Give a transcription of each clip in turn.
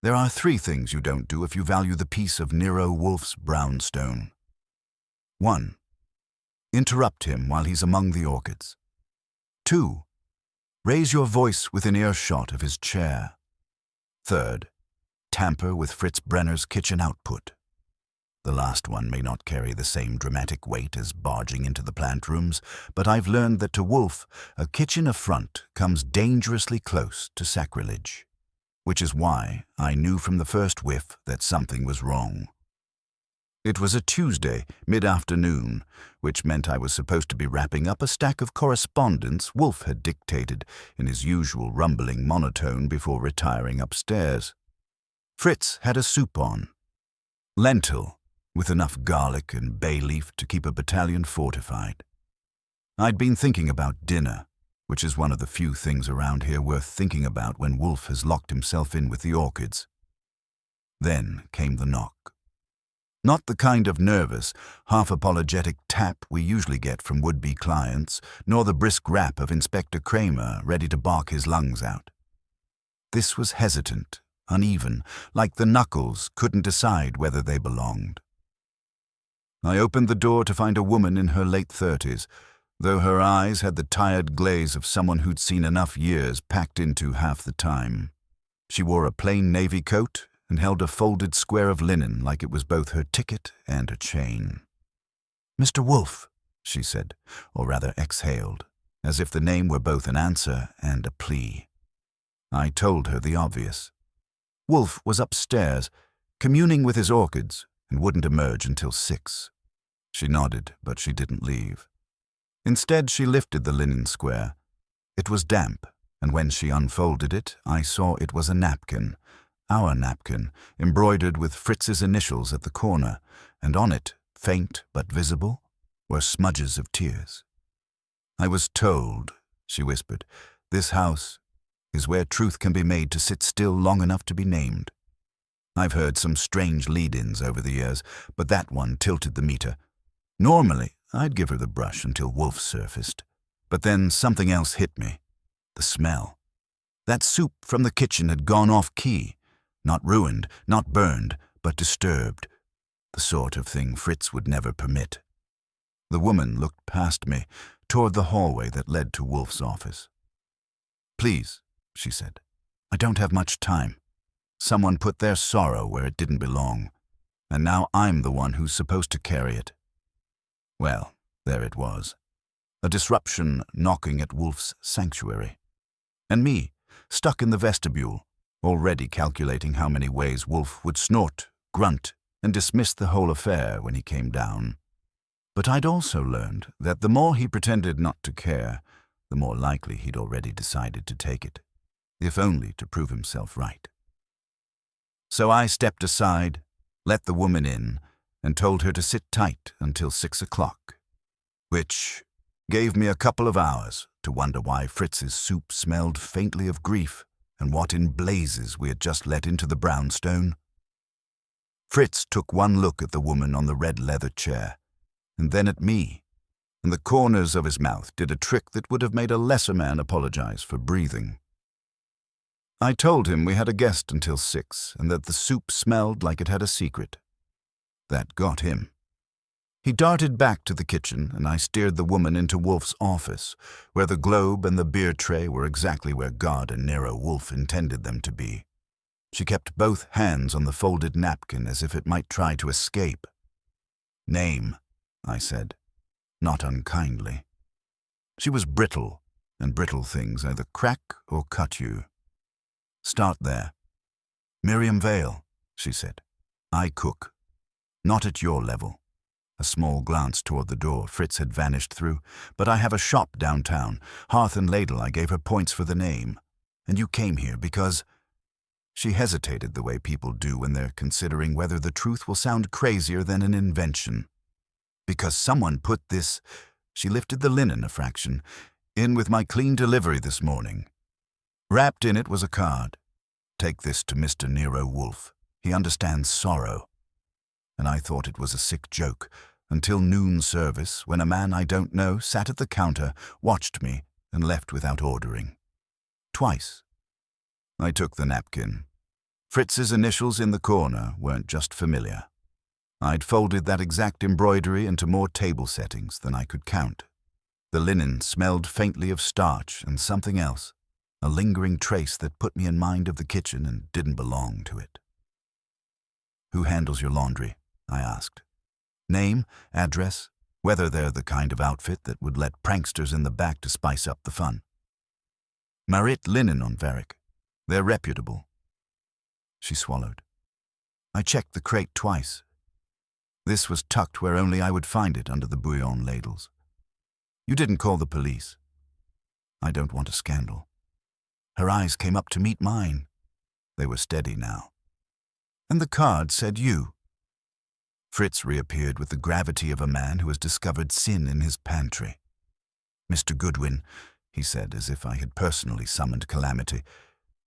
There are 3 things you don't do if you value the peace of Nero Wolfe's brownstone. 1. Interrupt him while he's among the orchids. 2. Raise your voice within earshot of his chair. 3rd, tamper with Fritz Brenner's kitchen output. The last one may not carry the same dramatic weight as barging into the plant rooms, but I've learned that to Wolfe, a kitchen affront comes dangerously close to sacrilege. Which is why I knew from the first whiff that something was wrong. It was a Tuesday, mid-afternoon, which meant I was supposed to be wrapping up a stack of correspondence Wolfe had dictated in his usual rumbling monotone before retiring upstairs. Fritz had a soup on. Lentil, with enough garlic and bay leaf to keep a battalion fortified. I'd been thinking about dinner, which is one of the few things around here worth thinking about when Wolfe has locked himself in with the orchids. Then came the knock. Not the kind of nervous, half-apologetic tap we usually get from would-be clients, nor the brisk rap of Inspector Kramer ready to bark his lungs out. This was hesitant, uneven, like the knuckles couldn't decide whether they belonged. I opened the door to find a woman in her late 30s, though her eyes had the tired glaze of someone who'd seen enough years packed into half the time. She wore a plain navy coat and held a folded square of linen like it was both her ticket and a chain. "Mr. Wolfe," she said, or rather exhaled, as if the name were both an answer and a plea. I told her the obvious. Wolfe was upstairs, communing with his orchids, and wouldn't emerge until 6. She nodded, but she didn't leave. Instead, she lifted the linen square. It was damp, and when she unfolded it, I saw it was a napkin, our napkin, embroidered with Fritz's initials at the corner, and on it, faint but visible, were smudges of tears. "I was told," she whispered, "this house is where truth can be made to sit still long enough to be named. I've heard some strange lead-ins over the years, but that one tilted the meter. Normally, I'd give her the brush until Wolfe surfaced. But then something else hit me. The smell. That soup from the kitchen had gone off-key. Not ruined, not burned, but disturbed. The sort of thing Fritz would never permit. The woman looked past me, toward the hallway that led to Wolfe's office. "Please," she said, "I don't have much time. Someone put their sorrow where it didn't belong, and now I'm the one who's supposed to carry it." Well, there it was. A disruption knocking at Wolfe's sanctuary. And me, stuck in the vestibule, already calculating how many ways Wolfe would snort, grunt, and dismiss the whole affair when he came down. But I'd also learned that the more he pretended not to care, the more likely he'd already decided to take it, if only to prove himself right. So I stepped aside, let the woman in, and told her to sit tight until 6 o'clock, which gave me a couple of hours to wonder why Fritz's soup smelled faintly of grief and what in blazes we had just let into the brownstone. Fritz took one look at the woman on the red leather chair, and then at me, and the corners of his mouth did a trick that would have made a lesser man apologize for breathing. I told him we had a guest until 6 and that the soup smelled like it had a secret. That got him. He darted back to the kitchen, and I steered the woman into Wolfe's office, where the globe and the beer tray were exactly where God and Nero Wolfe intended them to be. She kept both hands on the folded napkin as if it might try to escape. "Name," I said, not unkindly. She was brittle, and brittle things either crack or cut you. "Start there." "Miriam Vale," she said. "I cook. Not at your level." A small glance toward the door Fritz had vanished through. "But I have a shop downtown. Hearth and Ladle, I gave her points for the name. And you came here because—" She hesitated the way people do when they're considering whether the truth will sound crazier than an invention. "Because someone put this—" She lifted the linen a fraction. "In with my clean delivery this morning. Wrapped in it was a card. Take this to Mr. Nero Wolfe. He understands sorrow." And I thought it was a sick joke, until noon service, when a man I don't know sat at the counter, watched me, and left without ordering. Twice. I took the napkin. Fritz's initials in the corner weren't just familiar. I'd folded that exact embroidery into more table settings than I could count. The linen smelled faintly of starch and something else, a lingering trace that put me in mind of the kitchen and didn't belong to it. "Who handles your laundry?" I asked. "Name, address, whether they're the kind of outfit that would let pranksters in the back to spice up the fun." "Marit Linen on Varick. They're reputable." She swallowed. I checked the crate twice. This was tucked where only I would find it, under the bouillon ladles. "You didn't call the police?" "I don't want a scandal." Her eyes came up to meet mine. They were steady now. "And the card said you." Fritz reappeared with the gravity of a man who has discovered sin in his pantry. "Mr. Goodwin," he said, as if I had personally summoned calamity,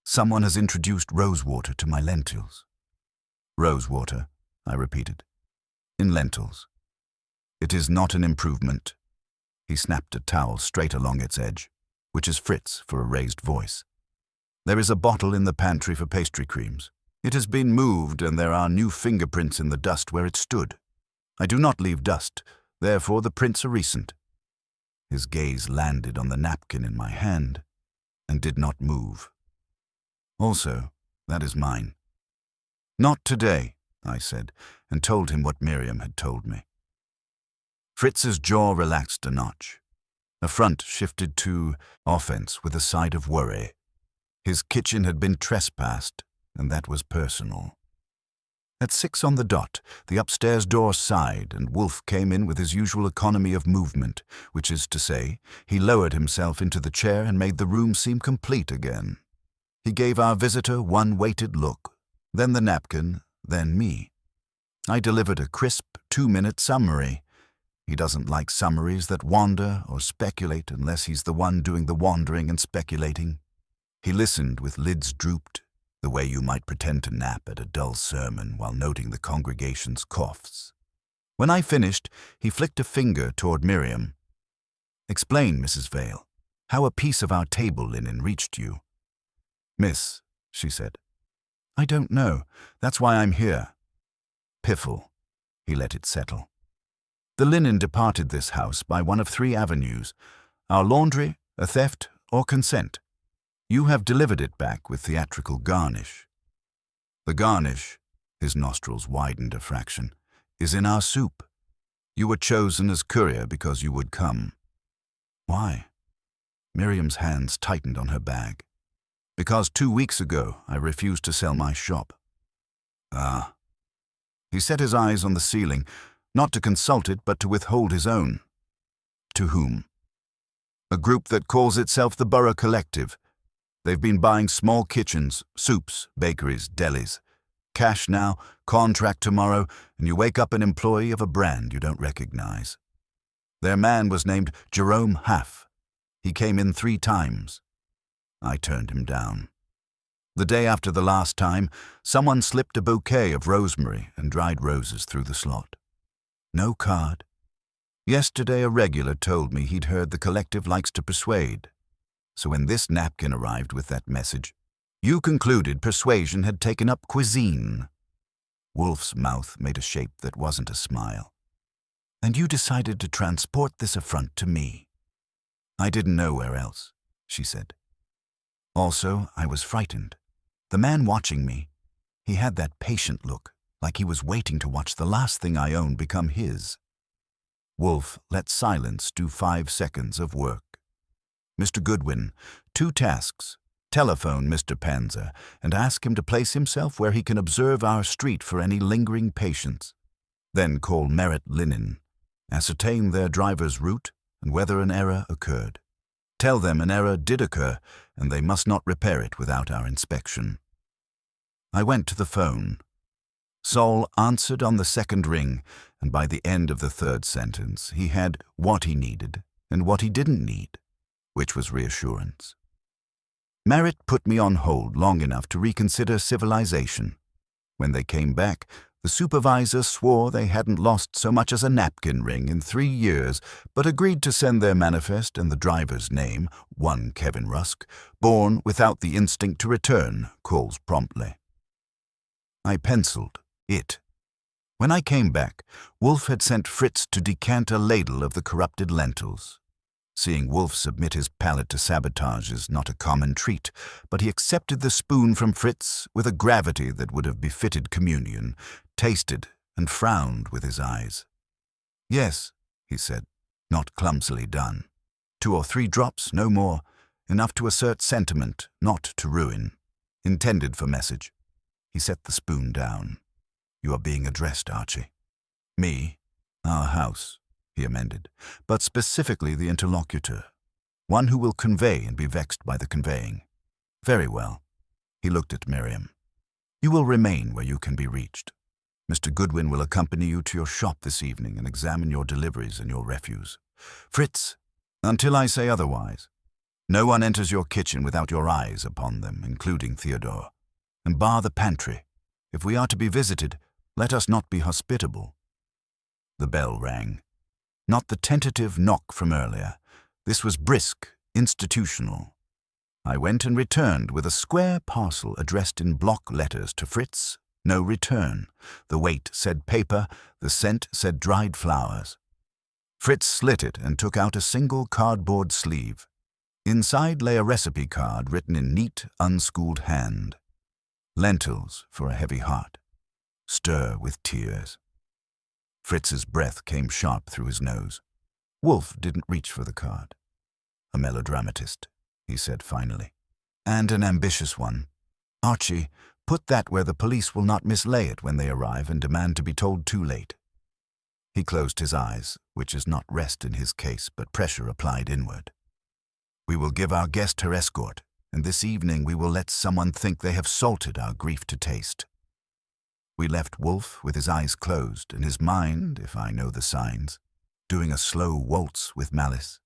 "someone has introduced rosewater to my lentils." "Rosewater," I repeated. "In lentils. It is not an improvement." He snapped a towel straight along its edge, which is Fritz for a raised voice. "There is a bottle in the pantry for pastry creams. It has been moved and there are new fingerprints in the dust where it stood. I do not leave dust, therefore the prints are recent." His gaze landed on the napkin in my hand and did not move. "Also, that is mine." "Not today," I said, and told him what Miriam had told me. Fritz's jaw relaxed a notch. The front shifted to offense with a side of worry. His kitchen had been trespassed, and that was personal. At 6 on the dot, the upstairs door sighed, and Wolfe came in with his usual economy of movement, which is to say, he lowered himself into the chair and made the room seem complete again. He gave our visitor one weighted look, then the napkin, then me. I delivered a crisp 2-minute summary. He doesn't like summaries that wander or speculate unless he's the one doing the wandering and speculating. He listened with lids drooped, the way you might pretend to nap at a dull sermon while noting the congregation's coughs. When I finished, he flicked a finger toward Miriam. "Explain, Mrs. Vale, how a piece of our table linen reached you." "Miss," she said, "I don't know. That's why I'm here." "Piffle." He let it settle. "The linen departed this house by one of 3 avenues: our laundry, a theft, or consent. You have delivered it back with theatrical garnish. The garnish," his nostrils widened a fraction, "is in our soup. You were chosen as courier because you would come." "Why?" Miriam's hands tightened on her bag. "Because 2 weeks ago I refused to sell my shop." "Ah." He set his eyes on the ceiling, not to consult it, but to withhold his own. "To whom?" "A group that calls itself the Borough Collective. They've been buying small kitchens, soups, bakeries, delis. Cash now, contract tomorrow, and you wake up an employee of a brand you don't recognize. Their man was named Jerome Haff. He came in 3 times. I turned him down. The day after the last time, someone slipped a bouquet of rosemary and dried roses through the slot. No card. Yesterday a regular told me he'd heard the collective likes to persuade. So when this napkin arrived with that message, you concluded persuasion had taken up cuisine." Wolfe's mouth made a shape that wasn't a smile. "And you decided to transport this affront to me." "I didn't know where else," she said. Also, I was frightened. The man watching me, he had that patient look, like he was waiting to watch the last thing I owned become his. Wolfe let silence do 5 seconds of work. "Mr. Goodwin, 2 tasks. Telephone Mr. Panzer and ask him to place himself where he can observe our street for any lingering patients. Then call Marit Linen. Ascertain their driver's route and whether an error occurred. Tell them an error did occur and they must not repair it without our inspection." I went to the phone. Saul answered on the 2nd ring, and by the end of the 3rd sentence, he had what he needed and what he didn't need, which was reassurance. Marit put me on hold long enough to reconsider civilization. When they came back, the supervisor swore they hadn't lost so much as a napkin ring in 3 years, but agreed to send their manifest and the driver's name, one Kevin Rusk, born without the instinct to return calls promptly. I penciled it. When I came back, Wolfe had sent Fritz to decant a ladle of the corrupted lentils. Seeing Wolfe submit his palate to sabotage is not a common treat, but he accepted the spoon from Fritz with a gravity that would have befitted communion, tasted, and frowned with his eyes. "Yes," he said, "not clumsily done. 2 or 3 drops, no more, enough to assert sentiment, not to ruin. Intended for message." He set the spoon down. "You are being addressed, Archie." "Me? Our house," he amended, "but specifically the interlocutor, one who will convey and be vexed by the conveying." "Very well." He looked at Miriam. "You will remain where you can be reached. Mr. Goodwin will accompany you to your shop this evening and examine your deliveries and your refuse. Fritz, until I say otherwise, no one enters your kitchen without your eyes upon them, including Theodore. And bar the pantry. If we are to be visited, let us not be hospitable." The bell rang. Not the tentative knock from earlier. This was brisk, institutional. I went and returned with a square parcel addressed in block letters to Fritz. No return. The weight said paper, the scent said dried flowers. Fritz slit it and took out a single cardboard sleeve. Inside lay a recipe card written in neat, unschooled hand. "Lentils for a heavy heart. Stir with tears." Fritz's breath came sharp through his nose. Wolfe didn't reach for the card. "A melodramatist," he said finally. "And an ambitious one. Archie, put that where the police will not mislay it when they arrive and demand to be told too late." He closed his eyes, which is not rest in his case, but pressure applied inward. "We will give our guest her escort, and this evening we will let someone think they have salted our grief to taste." We left Wolfe with his eyes closed and his mind, if I know the signs, doing a slow waltz with malice.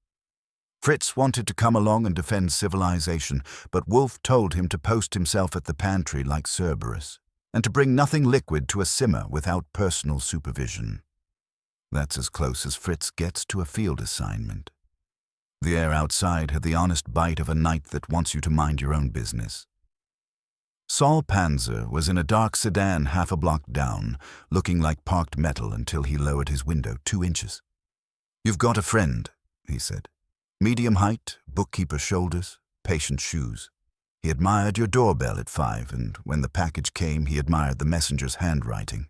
Fritz wanted to come along and defend civilization, but Wolfe told him to post himself at the pantry like Cerberus, and to bring nothing liquid to a simmer without personal supervision. That's as close as Fritz gets to a field assignment. The air outside had the honest bite of a night that wants you to mind your own business. Saul Panzer was in a dark sedan half a block down, looking like parked metal until he lowered his window 2 inches. "You've got a friend," he said. "Medium height, bookkeeper shoulders, patient shoes. He admired your doorbell at 5, and when the package came, he admired the messenger's handwriting.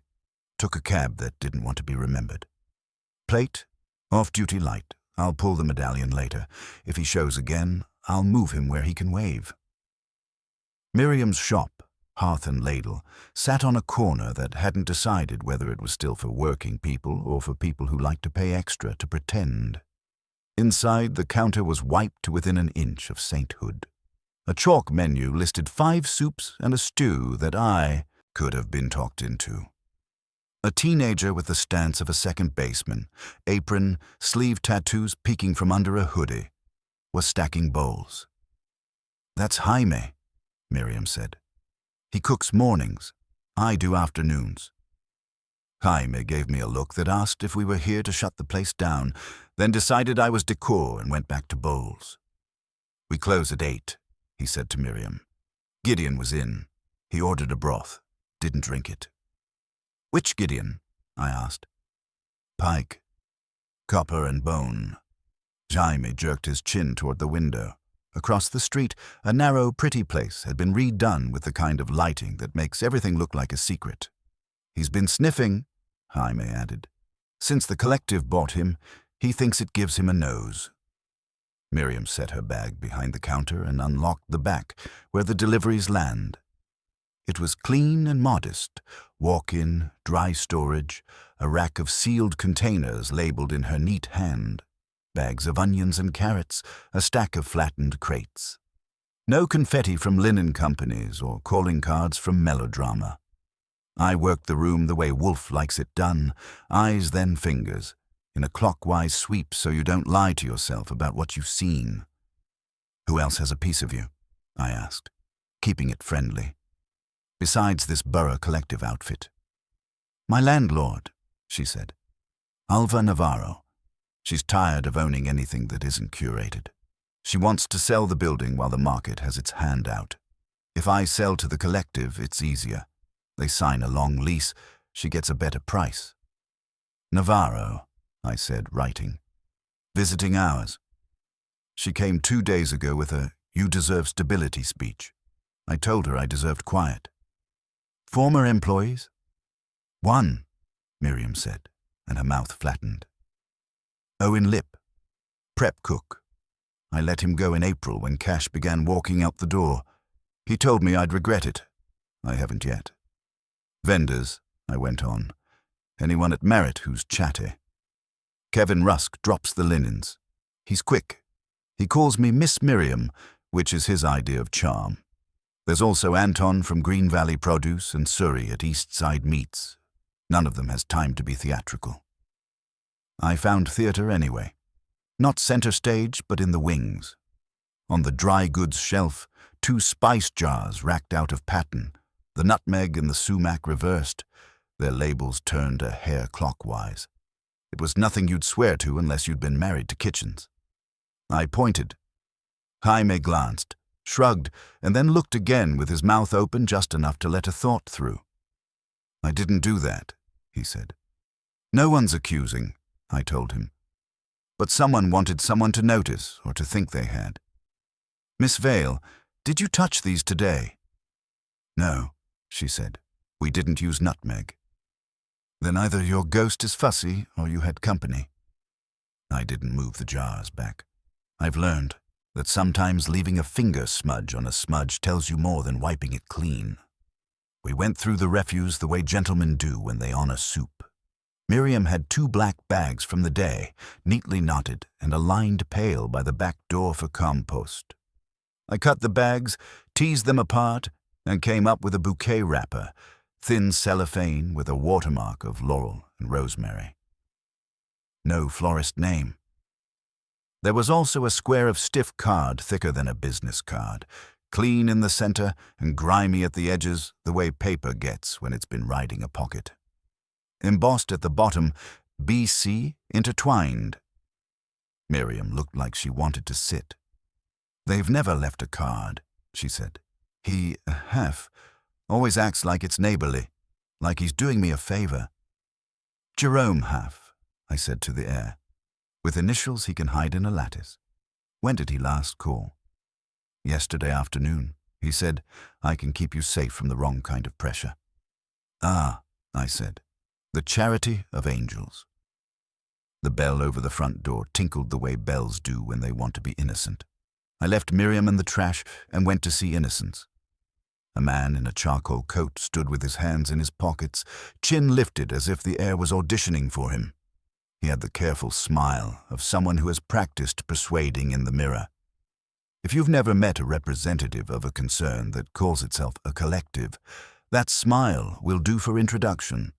Took a cab that didn't want to be remembered. Plate, off-duty light. I'll pull the medallion later. If he shows again, I'll move him where he can wave." Miriam's shop, Hearth and Ladle, sat on a corner that hadn't decided whether it was still for working people or for people who liked to pay extra to pretend. Inside, the counter was wiped to within an inch of sainthood. A chalk menu listed 5 soups and a stew that I could have been talked into. A teenager with the stance of a second baseman, apron, sleeve tattoos peeking from under a hoodie, was stacking bowls. "That's Jaime," Miriam said. "He cooks mornings. I do afternoons." Jaime gave me a look that asked if we were here to shut the place down, then decided I was decor and went back to bowls. "We close at 8, he said to Miriam. Gideon was in. He ordered a broth. Didn't drink it. "Which Gideon?" I asked. "Pike. Copper and bone." Jaime jerked his chin toward the window. Across the street, a narrow, pretty place had been redone with the kind of lighting that makes everything look like a secret. "He's been sniffing," Jaime added. "Since the collective bought him, he thinks it gives him a nose." Miriam set her bag behind the counter and unlocked the back, where the deliveries land. It was clean and modest. Walk-in, dry storage, a rack of sealed containers labeled in her neat hand. Bags of onions and carrots, a stack of flattened crates. No confetti from linen companies or calling cards from melodrama. I worked the room the way Wolfe likes it done, eyes then fingers, in a clockwise sweep so you don't lie to yourself about what you've seen. "Who else has a piece of you?" I asked, keeping it friendly. "Besides this borough collective outfit." "My landlord," she said. "Alva Navarro. She's tired of owning anything that isn't curated. She wants to sell the building while the market has its hand out. If I sell to the collective, it's easier. They sign a long lease. She gets a better price. Navarro, I said, writing. Visiting hours. She came 2 days ago with a "you deserve stability" speech. I told her I deserved quiet. Former employees? One, Miriam said, and her mouth flattened. Owen Lip, prep cook. I let him go in April when Cash began walking out the door. He told me I'd regret it. I haven't yet. Vendors, I went on. Anyone at Merritt who's chatty. Kevin Rusk drops the linens. He's quick. He calls me Miss Miriam, which is his idea of charm. There's also Anton from Green Valley Produce and Surrey at East Side Meats. None of them has time to be theatrical. I found theatre anyway. Not center stage, but in the wings. On the dry goods shelf, 2 spice jars racked out of pattern, the nutmeg and the sumac reversed, their labels turned a hair clockwise. It was nothing you'd swear to unless you'd been married to kitchens. I pointed. Jaime glanced, shrugged, and then looked again with his mouth open just enough to let a thought through. I didn't do that, he said. No one's accusing, I told him. But someone wanted someone to notice or to think they had. Miss Vale, did you touch these today? No, she said. We didn't use nutmeg. Then either your ghost is fussy or you had company. I didn't move the jars back. I've learned that sometimes leaving a finger smudge on a smudge tells you more than wiping it clean. We went through the refuse the way gentlemen do when they honor soup. Miriam had 2 black bags from the day, neatly knotted, and a lined pail by the back door for compost. I cut the bags, teased them apart, and came up with a bouquet wrapper, thin cellophane with a watermark of laurel and rosemary. No florist name. There was also a square of stiff card thicker than a business card, clean in the center and grimy at the edges the way paper gets when it's been riding a pocket. Embossed at the bottom, BC intertwined. Miriam looked like she wanted to sit. They've never left a card, she said. He, Hef, always acts like it's neighborly, like he's doing me a favor. Jerome Hef, I said to the heir. With initials he can hide in a lattice. When did he last call? Yesterday afternoon. He said, I can keep you safe from the wrong kind of pressure. Ah, I said, the charity of angels. The bell over the front door tinkled the way bells do when they want to be innocent. I left Miriam in the trash and went to see Innocence. A man in a charcoal coat stood with his hands in his pockets, chin lifted as if the air was auditioning for him. He had the careful smile of someone who has practiced persuading in the mirror. If you've never met a representative of a concern that calls itself a collective, that smile will do for introduction.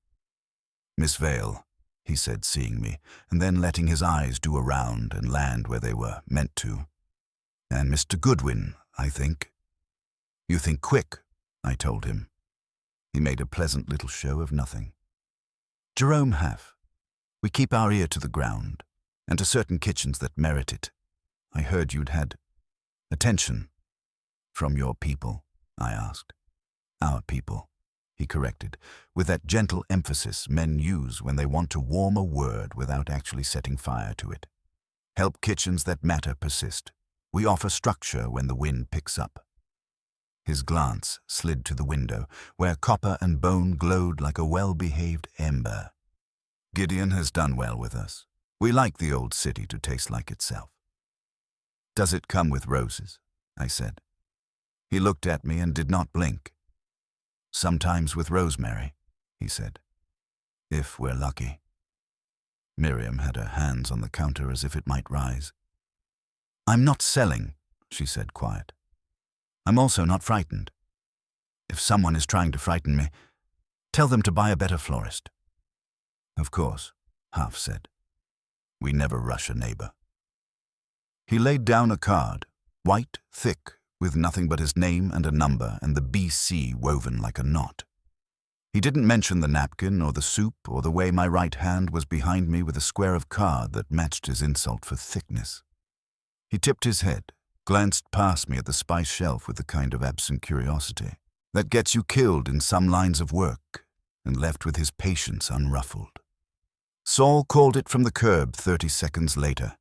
Miss Vale, he said, seeing me, and then letting his eyes do a round and land where they were meant to. And Mr. Goodwin, I think. You think quick, I told him. He made a pleasant little show of nothing. Jerome Hef, we keep our ear to the ground, and to certain kitchens that merit it. I heard you'd had attention from your people, I asked. Our people, he corrected, with that gentle emphasis men use when they want to warm a word without actually setting fire to it. Help kitchens that matter persist. We offer structure when the wind picks up. His glance slid to the window, where copper and bone glowed like a well-behaved ember. Gideon has done well with us. We like the old city to taste like itself. Does it come with roses? I said. He looked at me and did not blink. Sometimes with rosemary, he said. If we're lucky. Miriam had her hands on the counter as if it might rise. I'm not selling, she said, quiet. I'm also not frightened. If someone is trying to frighten me, tell them to buy a better florist. Of course, Half said. We never rush a neighbor. He laid down a card, white, thick, with nothing but his name and a number and the BC woven like a knot. He didn't mention the napkin or the soup or the way my right hand was behind me with a square of card that matched his insult for thickness. He tipped his head, glanced past me at the spice shelf with a kind of absent curiosity. That gets you killed in some lines of work and left with his patience unruffled. Saul called it from the curb 30 seconds later.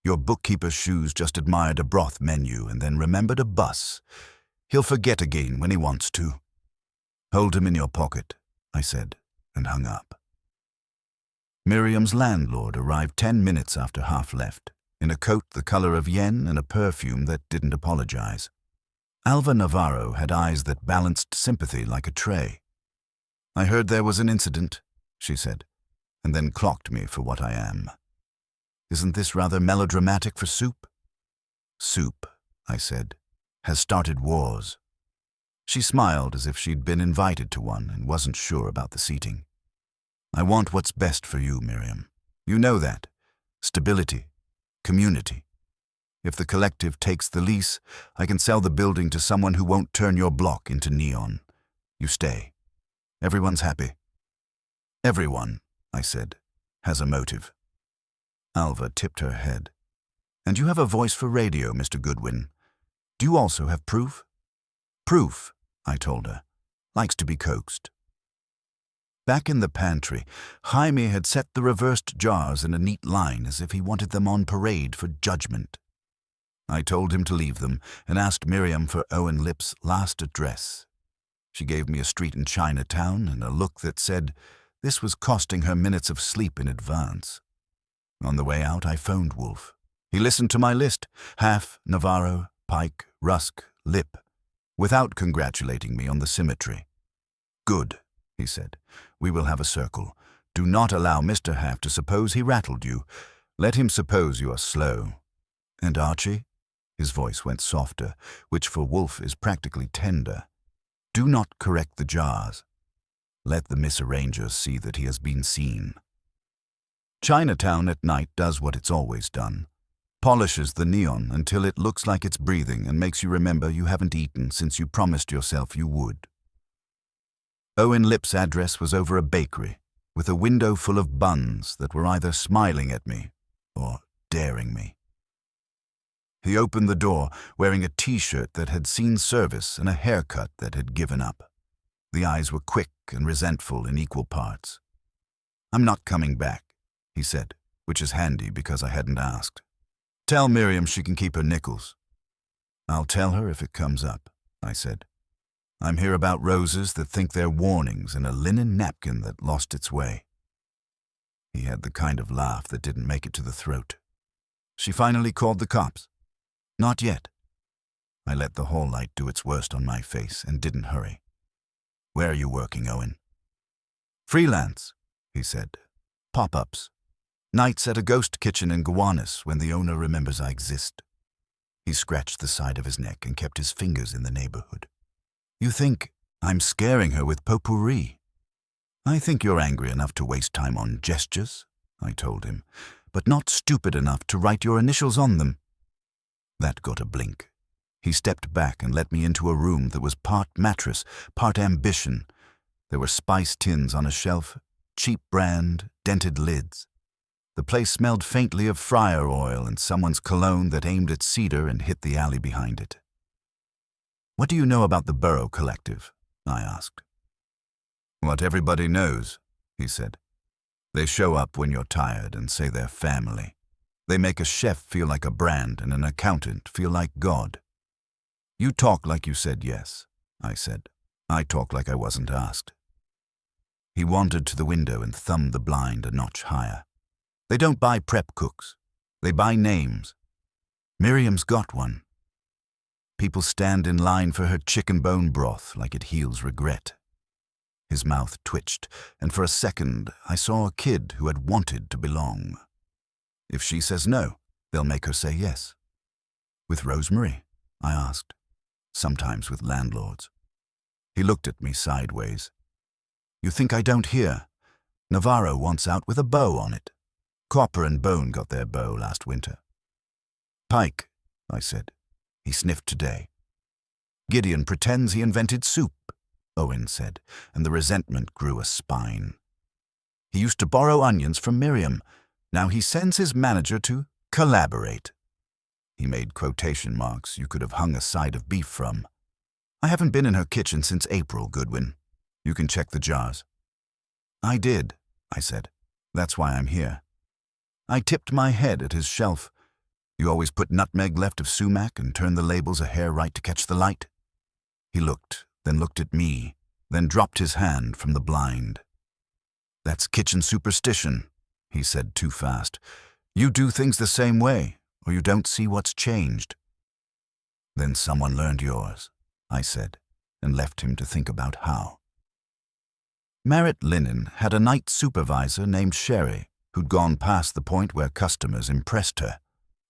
Your bookkeeper's shoes just admired a broth menu and then remembered a bus. He'll forget again when he wants to. Hold him in your pocket, I said, and hung up. Miriam's landlord arrived 10 minutes after half left, in a coat the color of yen and a perfume that didn't apologize. Alva Navarro had eyes that balanced sympathy like a tray. I heard there was an incident, she said, and then clocked me for what I am. Isn't this rather melodramatic for Soup? Soup, I said, has started wars. She smiled as if she'd been invited to one and wasn't sure about the seating. I want what's best for you, Miriam. You know that. Stability. Community. If the collective takes the lease, I can sell the building to someone who won't turn your block into neon. You stay. Everyone's happy. Everyone, I said, has a motive. Alva tipped her head. And you have a voice for radio, Mr. Goodwin. Do you also have proof? Proof, I told her. Likes to be coaxed. Back in the pantry, Jaime had set the reversed jars in a neat line as if he wanted them on parade for judgment. I told him to leave them and asked Miriam for Owen Lip's last address. She gave me a street in Chinatown and a look that said this was costing her minutes of sleep in advance. On the way out, I phoned Wolfe. He listened to my list, Half, Navarro, Pike, Rusk, Lip, without congratulating me on the symmetry. Good, he said. We will have a circle. Do not allow Mr. Half to suppose he rattled you. Let him suppose you are slow. And Archie? His voice went softer, which for Wolfe is practically tender. Do not correct the jars. Let the misarranger see that he has been seen. Chinatown at night does what it's always done. Polishes the neon until it looks like it's breathing and makes you remember you haven't eaten since you promised yourself you would. Owen Lip's address was over a bakery, with a window full of buns that were either smiling at me or daring me. He opened the door wearing a T-shirt that had seen service and a haircut that had given up. The eyes were quick and resentful in equal parts. I'm not coming back, he said, which is handy because I hadn't asked. Tell Miriam she can keep her nickels. I'll tell her if it comes up, I said. I'm here about roses that think they're warnings and a linen napkin that lost its way. He had the kind of laugh that didn't make it to the throat. She finally called the cops. Not yet. I let the hall light do its worst on my face and didn't hurry. Where are you working, Owen? Freelance, he said. Pop-ups. Nights at a ghost kitchen in Gowanus when the owner remembers I exist. He scratched the side of his neck and kept his fingers in the neighborhood. You think I'm scaring her with potpourri? I think you're angry enough to waste time on gestures, I told him, but not stupid enough to write your initials on them. That got a blink. He stepped back and let me into a room that was part mattress, part ambition. There were spice tins on a shelf, cheap brand, dented lids. The place smelled faintly of fryer oil and someone's cologne that aimed at cedar and hit the alley behind it. What do you know about the Burrow Collective? I asked. What everybody knows, he said. They show up when you're tired and say they're family. They make a chef feel like a brand and an accountant feel like God. You talk like you said yes, I said. I talk like I wasn't asked. He wandered to the window and thumbed the blind a notch higher. They don't buy prep cooks. They buy names. Miriam's got one. People stand in line for her chicken bone broth like it heals regret. His mouth twitched, and for a second I saw a kid who had wanted to belong. If she says no, they'll make her say yes. With Rosemary? I asked. Sometimes with landlords. He looked at me sideways. You think I don't hear? Navarro wants out with a bow on it. Copper and Bone got their bow last winter. Pike, I said. He sniffed today. Gideon pretends he invented soup, Owen said, and the resentment grew a spine. He used to borrow onions from Miriam. Now he sends his manager to collaborate. He made quotation marks you could have hung a side of beef from. I haven't been in her kitchen since April, Goodwin. You can check the jars. I did, I said. That's why I'm here. I tipped my head at his shelf. You always put nutmeg left of sumac and turn the labels a hair right to catch the light. He looked, then looked at me, then dropped his hand from the blind. That's kitchen superstition, he said too fast. You do things the same way, or you don't see what's changed. Then someone learned yours, I said, and left him to think about how. Merritt Linen had a night supervisor named Sherry, who'd gone past the point where customers impressed her.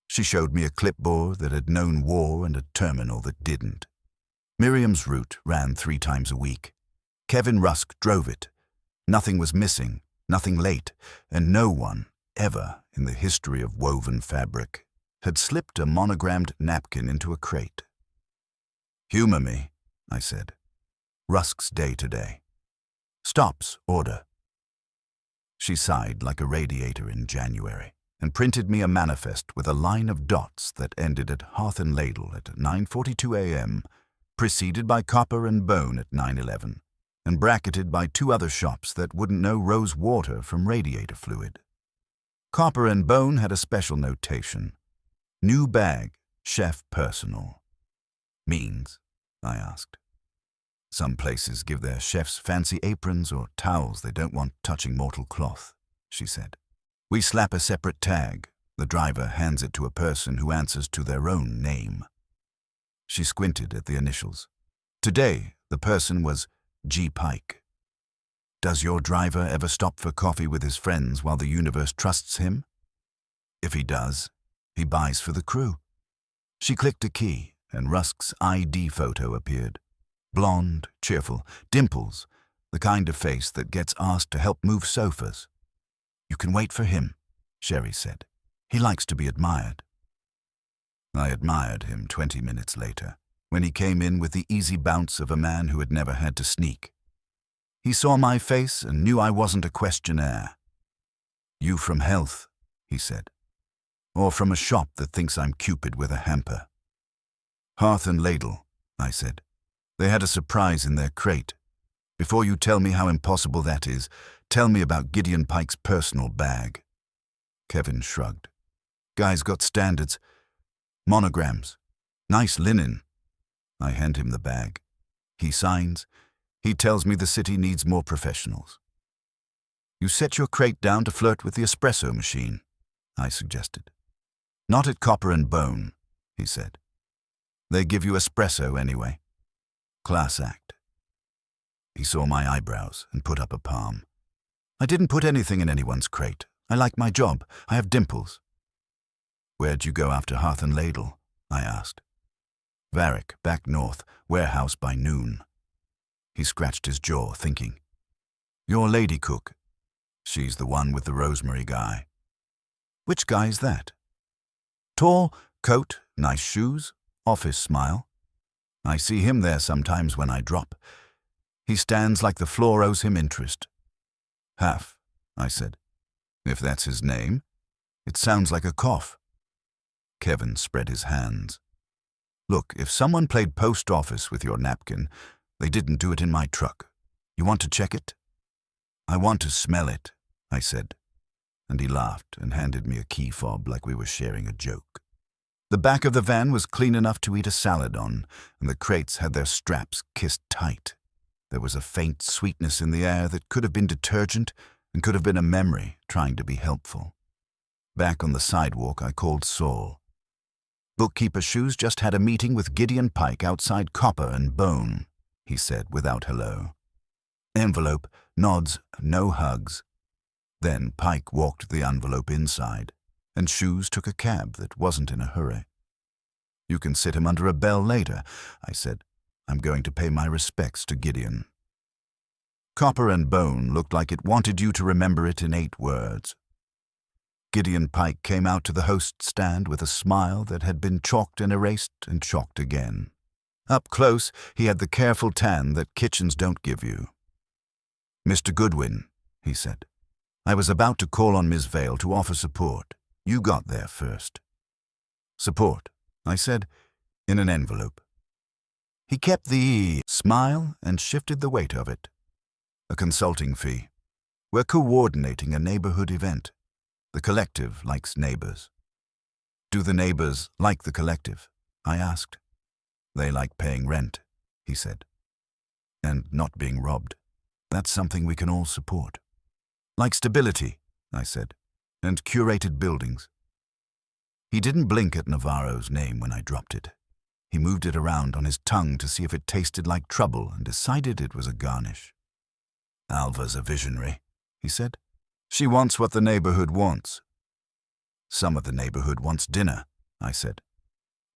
She showed me a clipboard that had known war and a terminal that didn't. Miriam's route ran 3 times a week. Kevin Rusk drove it. Nothing was missing, nothing late, and no one, ever in the history of woven fabric, had slipped a monogrammed napkin into a crate. Humor me, I said. Rusk's day today. Stops order. She sighed like a radiator in January and printed me a manifest with a line of dots that ended at Hearth and Ladle at 9:42 a.m., preceded by Copper and Bone at 9:11, and bracketed by 2 other shops that wouldn't know rose water from radiator fluid. Copper and Bone had a special notation. New bag, chef personal. Means? I asked. Some places give their chefs fancy aprons or towels they don't want touching mortal cloth, she said. We slap a separate tag. The driver hands it to a person who answers to their own name. She squinted at the initials. Today, the person was G. Pike. Does your driver ever stop for coffee with his friends while the universe trusts him? If he does, he buys for the crew. She clicked a key, and Rusk's ID photo appeared. Blonde, cheerful, dimples, the kind of face that gets asked to help move sofas. You can wait for him, Sherry said. He likes to be admired. I admired him 20 minutes later, when he came in with the easy bounce of a man who had never had to sneak. He saw my face and knew I wasn't a questionnaire. You from Health, he said, or from a shop that thinks I'm Cupid with a hamper. Hearth and Ladle, I said. They had a surprise in their crate. Before you tell me how impossible that is, tell me about Gideon Pike's personal bag. Kevin shrugged. Guy's got standards. Monograms. Nice linen. I hand him the bag. He signs. He tells me the city needs more professionals. You set your crate down to flirt with the espresso machine, I suggested. Not at Copper and Bone, he said. They give you espresso anyway. Class act. He saw my eyebrows and put up a palm. I didn't put anything in anyone's crate. I like my job. I have dimples. Where'd you go after Hearth and Ladle? I asked. Varick, back north, warehouse by noon. He scratched his jaw, thinking. Your lady cook. She's the one with the rosemary guy. Which guy's that? Tall, coat, nice shoes, office smile. I see him there sometimes when I drop. He stands like the floor owes him interest. Half, I said. If that's his name. It sounds like a cough. Kevin spread his hands. Look, if someone played post office with your napkin, they didn't do it in my truck. You want to check it? I want to smell it, I said. And he laughed and handed me a key fob like we were sharing a joke. The back of the van was clean enough to eat a salad on, and the crates had their straps kissed tight. There was a faint sweetness in the air that could have been detergent and could have been a memory trying to be helpful. Back on the sidewalk, I called Saul. Bookkeeper Shoes just had a meeting with Gideon Pike outside Copper and Bone, he said without hello. Envelope, nods, no hugs. Then Pike walked the envelope inside, and Shoes took a cab that wasn't in a hurry. You can sit him under a bell later, I said. I'm going to pay my respects to Gideon. Copper and Bone looked like it wanted you to remember it in 8 words. Gideon Pike came out to the host stand with a smile that had been chalked and erased and chalked again. Up close, he had the careful tan that kitchens don't give you. Mr. Goodwin, he said, I was about to call on Ms. Vale to offer support. You got there first. Support, I said, in an envelope. He kept the smile and shifted the weight of it. A consulting fee. We're coordinating a neighborhood event. The collective likes neighbors. Do the neighbors like the collective? I asked. They like paying rent, he said. And not being robbed. That's something we can all support. Like stability, I said, and curated buildings. He didn't blink at Navarro's name when I dropped it. He moved it around on his tongue to see if it tasted like trouble and decided it was a garnish. Alva's a visionary, he said. She wants what the neighborhood wants. Some of the neighborhood wants dinner, I said.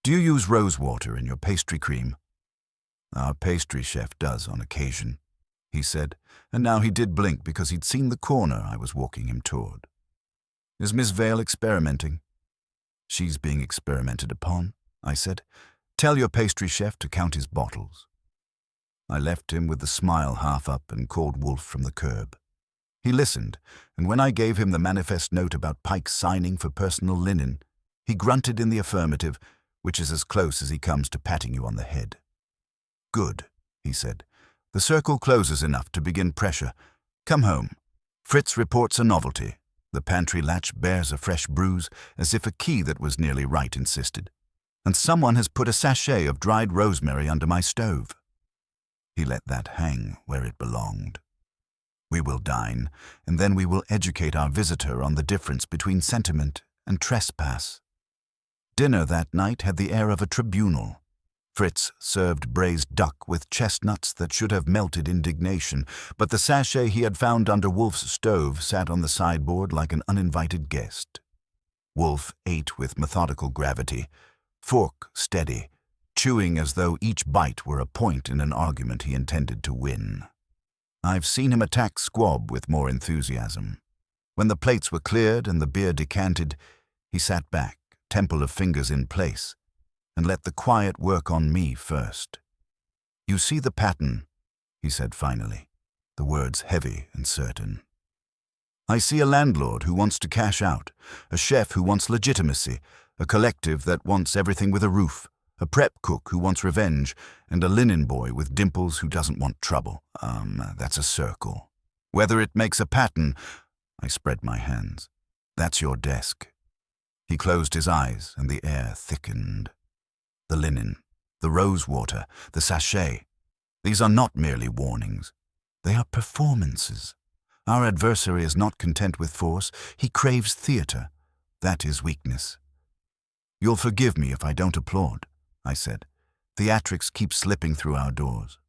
Do you use rose water in your pastry cream? Our pastry chef does on occasion, he said, and now he did blink because he'd seen the corner I was walking him toward. Is Miss Vale experimenting? She's being experimented upon, I said. Tell your pastry chef to count his bottles. I left him with the smile half up and called Wolfe from the curb. He listened, and when I gave him the manifest note about Pike signing for personal linen, he grunted in the affirmative, which is as close as he comes to patting you on the head. Good, he said. The circle closes enough to begin pressure. Come home. Fritz reports a novelty. The pantry latch bears a fresh bruise, as if a key that was nearly right insisted. And someone has put a sachet of dried rosemary under my stove. He let that hang where it belonged. We will dine, and then we will educate our visitor on the difference between sentiment and trespass. Dinner that night had the air of a tribunal. Fritz served braised duck with chestnuts that should have melted indignation, but the sachet he had found under Wolfe's stove sat on the sideboard like an uninvited guest. Wolfe ate with methodical gravity, fork steady, chewing as though each bite were a point in an argument he intended to win. I've seen him attack squab with more enthusiasm. When the plates were cleared and the beer decanted, he sat back, temple of fingers in place, and let the quiet work on me first. You see the pattern, he said finally, the words heavy and certain. I see a landlord who wants to cash out, a chef who wants legitimacy, a collective that wants everything with a roof, a prep cook who wants revenge, and a linen boy with dimples who doesn't want trouble. That's a circle. Whether it makes a pattern, I spread my hands. That's your desk. He closed his eyes and the air thickened. The linen, the rose water, the sachet. These are not merely warnings. They are performances. Our adversary is not content with force. He craves theater. That is weakness. You'll forgive me if I don't applaud, I said. Theatrics keep slipping through our doors.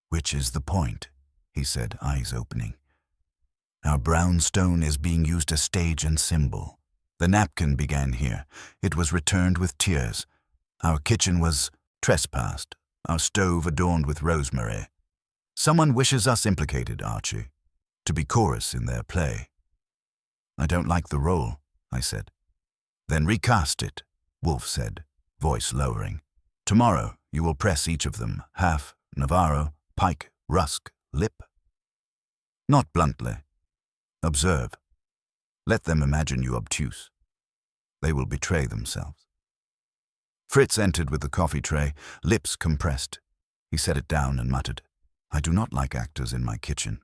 Which is the point, he said, eyes opening. Our brownstone is being used as stage and symbol. The napkin began here. It was returned with tears. Our kitchen was trespassed, our stove adorned with rosemary. Someone wishes us implicated, Archie, to be chorus in their play. I don't like the role, I said. Then recast it, Wolfe said, voice lowering. Tomorrow you will press each of them, half, Navarro, Pike, Rusk, Lip. Not bluntly. Observe. Let them imagine you obtuse. They will betray themselves. Fritz entered with the coffee tray, lips compressed. He set it down and muttered, I do not like actors in my kitchen.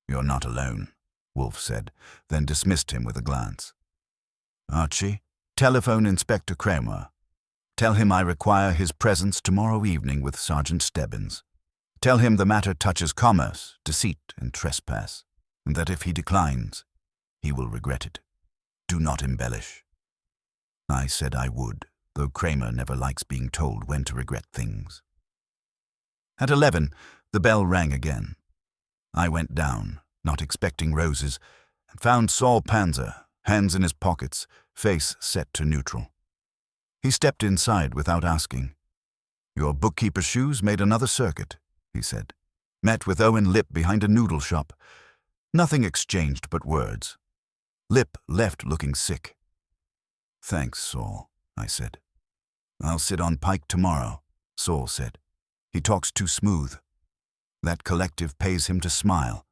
You're not alone, Wolfe said, then dismissed him with a glance. Archie, telephone Inspector Kramer. Tell him I require his presence tomorrow evening with Sergeant Stebbins. Tell him the matter touches commerce, deceit, and trespass, and that if he declines, he will regret it. Do not embellish. I said I would, though Kramer never likes being told when to regret things. At 11, the bell rang again. I went down, not expecting roses, and found Saul Panzer, hands in his pockets, face set to neutral. He stepped inside without asking. Your bookkeeper's shoes made another circuit, he said. Met with Owen Lip behind a noodle shop. Nothing exchanged but words. Lip left looking sick. Thanks, Saul, I said. I'll sit on Pike tomorrow, Saul said. He talks too smooth. That collective pays him to smile,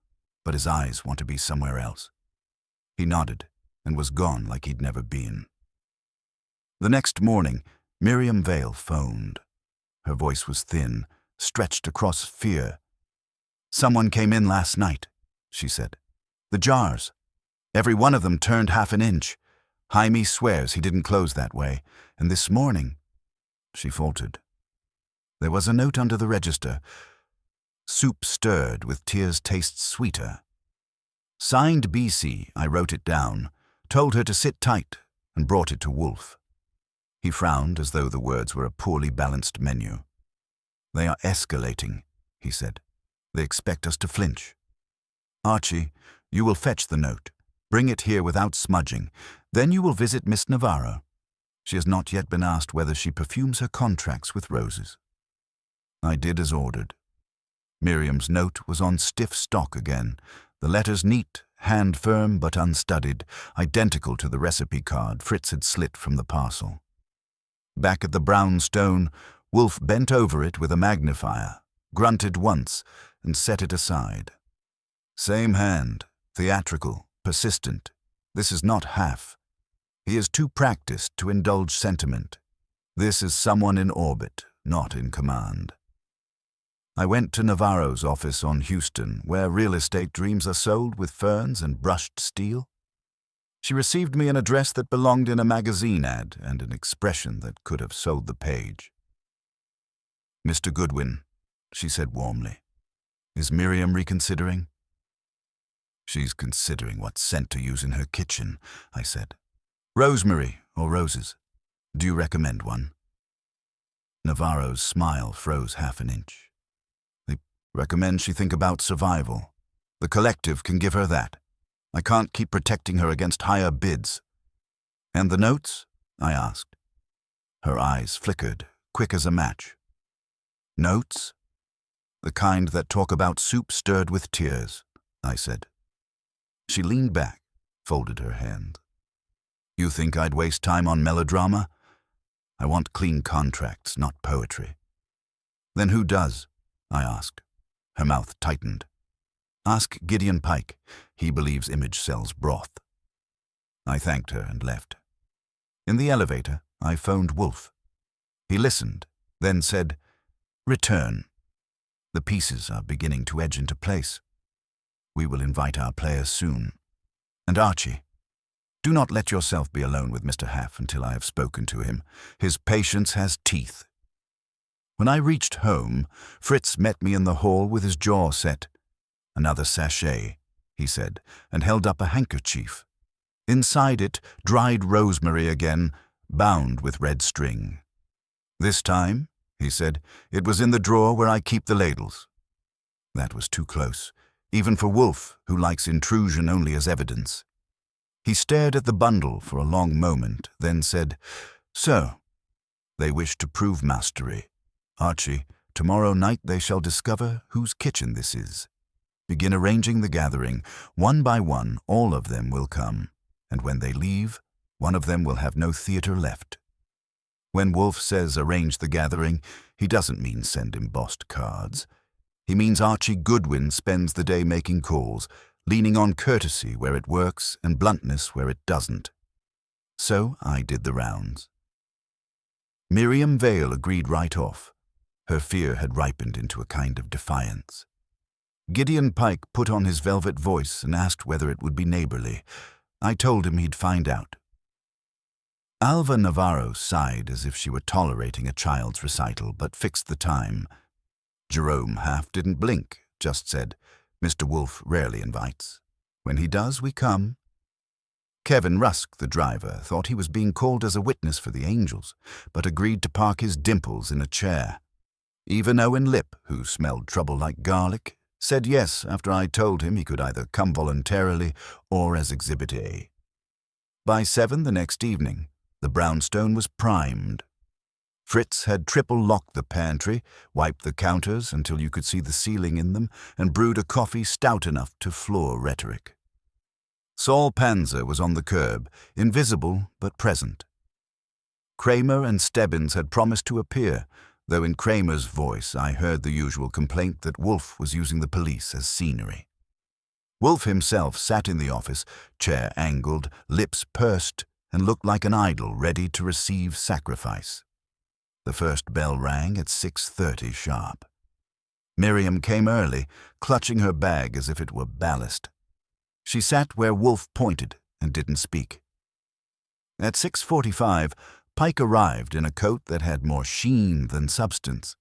but his eyes want to be somewhere else. He nodded and was gone like he'd never been. The next morning, Miriam Vale phoned. Her voice was thin, stretched across fear. "Someone came in last night," she said. "The jars. Every one of them turned half an inch. Jaime swears he didn't close that way. And this morning—" She faltered. "There was a note under the register. Soup stirred with tears tastes sweeter. Signed BC, I wrote it down, told her to sit tight, and brought it to Wolfe." He frowned as though the words were a poorly balanced menu. "They are escalating," he said. "They expect us to flinch. Archie, you will fetch the note. Bring it here without smudging. Then you will visit Miss Navarro. She has not yet been asked whether she perfumes her contracts with roses." I did as ordered. Miriam's note was on stiff stock again, the letters neat, hand-firm but unstudied, identical to the recipe card Fritz had slit from the parcel. Back at the brownstone, Wolfe bent over it with a magnifier, grunted once, and set it aside. "Same hand, theatrical, persistent. This is not half. He is too practiced to indulge sentiment. This is someone in orbit, not in command." I went to Navarro's office on Houston, where real estate dreams are sold with ferns and brushed steel. She received me an address that belonged in a magazine ad and an expression that could have sold the page. "Mr. Goodwin," she said warmly. "Is Miriam reconsidering?" "She's considering what scent to use in her kitchen," I said. "Rosemary or roses? Do you recommend one?" Navarro's smile froze half an inch. "I recommend she think about survival. The collective can give her that. I can't keep protecting her against higher bids." "And the notes?" I asked. Her eyes flickered, quick as a match. "Notes? The kind that talk about soup stirred with tears," I said. She leaned back, folded her hands. "You think I'd waste time on melodrama? I want clean contracts, not poetry." "Then who does?" I asked. Her mouth tightened. "Ask Gideon Pike. He believes image sells broth." I thanked her and left. In the elevator, I phoned Wolfe. He listened, then said, "Return. The pieces are beginning to edge into place. We will invite our players soon. And Archie, do not let yourself be alone with Mr. Haff until I have spoken to him. His patience has teeth." When I reached home, Fritz met me in the hall with his jaw set. "Another sachet," he said, and held up a handkerchief. Inside it, dried rosemary again, bound with red string. "This time," he said, "it was in the drawer where I keep the ladles." That was too close, even for Wolfe, who likes intrusion only as evidence. He stared at the bundle for a long moment, then said, "So, they wish to prove mastery. Archie, tomorrow night they shall discover whose kitchen this is. Begin arranging the gathering. One by one, all of them will come, and when they leave, one of them will have no theater left." When Wolfe says arrange the gathering, he doesn't mean send embossed cards. He means Archie Goodwin spends the day making calls, leaning on courtesy where it works and bluntness where it doesn't. So I did the rounds. Miriam Vale agreed right off. Her fear had ripened into a kind of defiance. Gideon Pike put on his velvet voice and asked whether it would be neighborly. I told him he'd find out. Alva Navarro sighed as if she were tolerating a child's recital, but fixed the time. Jerome Haff didn't blink, just said, "Mr. Wolfe rarely invites. When he does, we come." Kevin Rusk, the driver, thought he was being called as a witness for the Angels, but agreed to park his dimples in a chair. Even Owen Lip, who smelled trouble like garlic, said yes after I told him he could either come voluntarily or as Exhibit A. By 7 the next evening, the brownstone was primed. Fritz had triple-locked the pantry, wiped the counters until you could see the ceiling in them, and brewed a coffee stout enough to floor rhetoric. Saul Panzer was on the curb, invisible but present. Kramer and Stebbins had promised to appear, though in Kramer's voice I heard the usual complaint that Wolfe was using the police as scenery. Wolfe himself sat in the office, chair angled, lips pursed, and looked like an idol ready to receive sacrifice. The first bell rang at 6:30 sharp. Miriam came early, clutching her bag as if it were ballast. She sat where Wolfe pointed and didn't speak. At 6:45, Pike arrived in a coat that had more sheen than substance.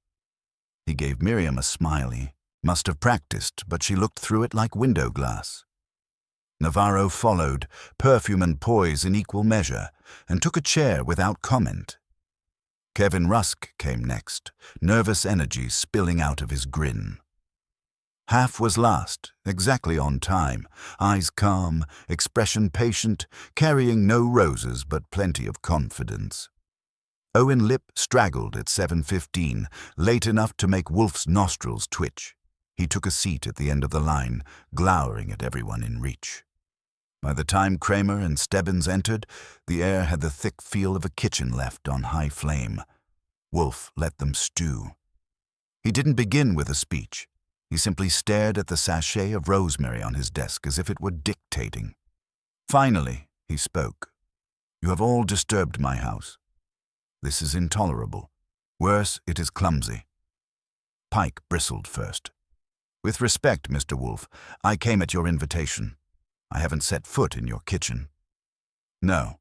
He gave Miriam a smiley. Must have practiced, but she looked through it like window glass. Navarro followed, perfume and poise in equal measure, and took a chair without comment. Kevin Rusk came next, nervous energy spilling out of his grin. Half was last, exactly on time, eyes calm, expression patient, carrying no roses but plenty of confidence. Owen Lip straggled at 7:15, late enough to make Wolfe's nostrils twitch. He took a seat at the end of the line, glowering at everyone in reach. By the time Kramer and Stebbins entered, the air had the thick feel of a kitchen left on high flame. Wolfe let them stew. He didn't begin with a speech. He simply stared at the sachet of rosemary on his desk as if it were dictating. Finally, he spoke. "You have all disturbed my house. This is intolerable. Worse, it is clumsy." Pike bristled first. "With respect, Mr. Wolfe, I came at your invitation. I haven't set foot in your kitchen." "No,"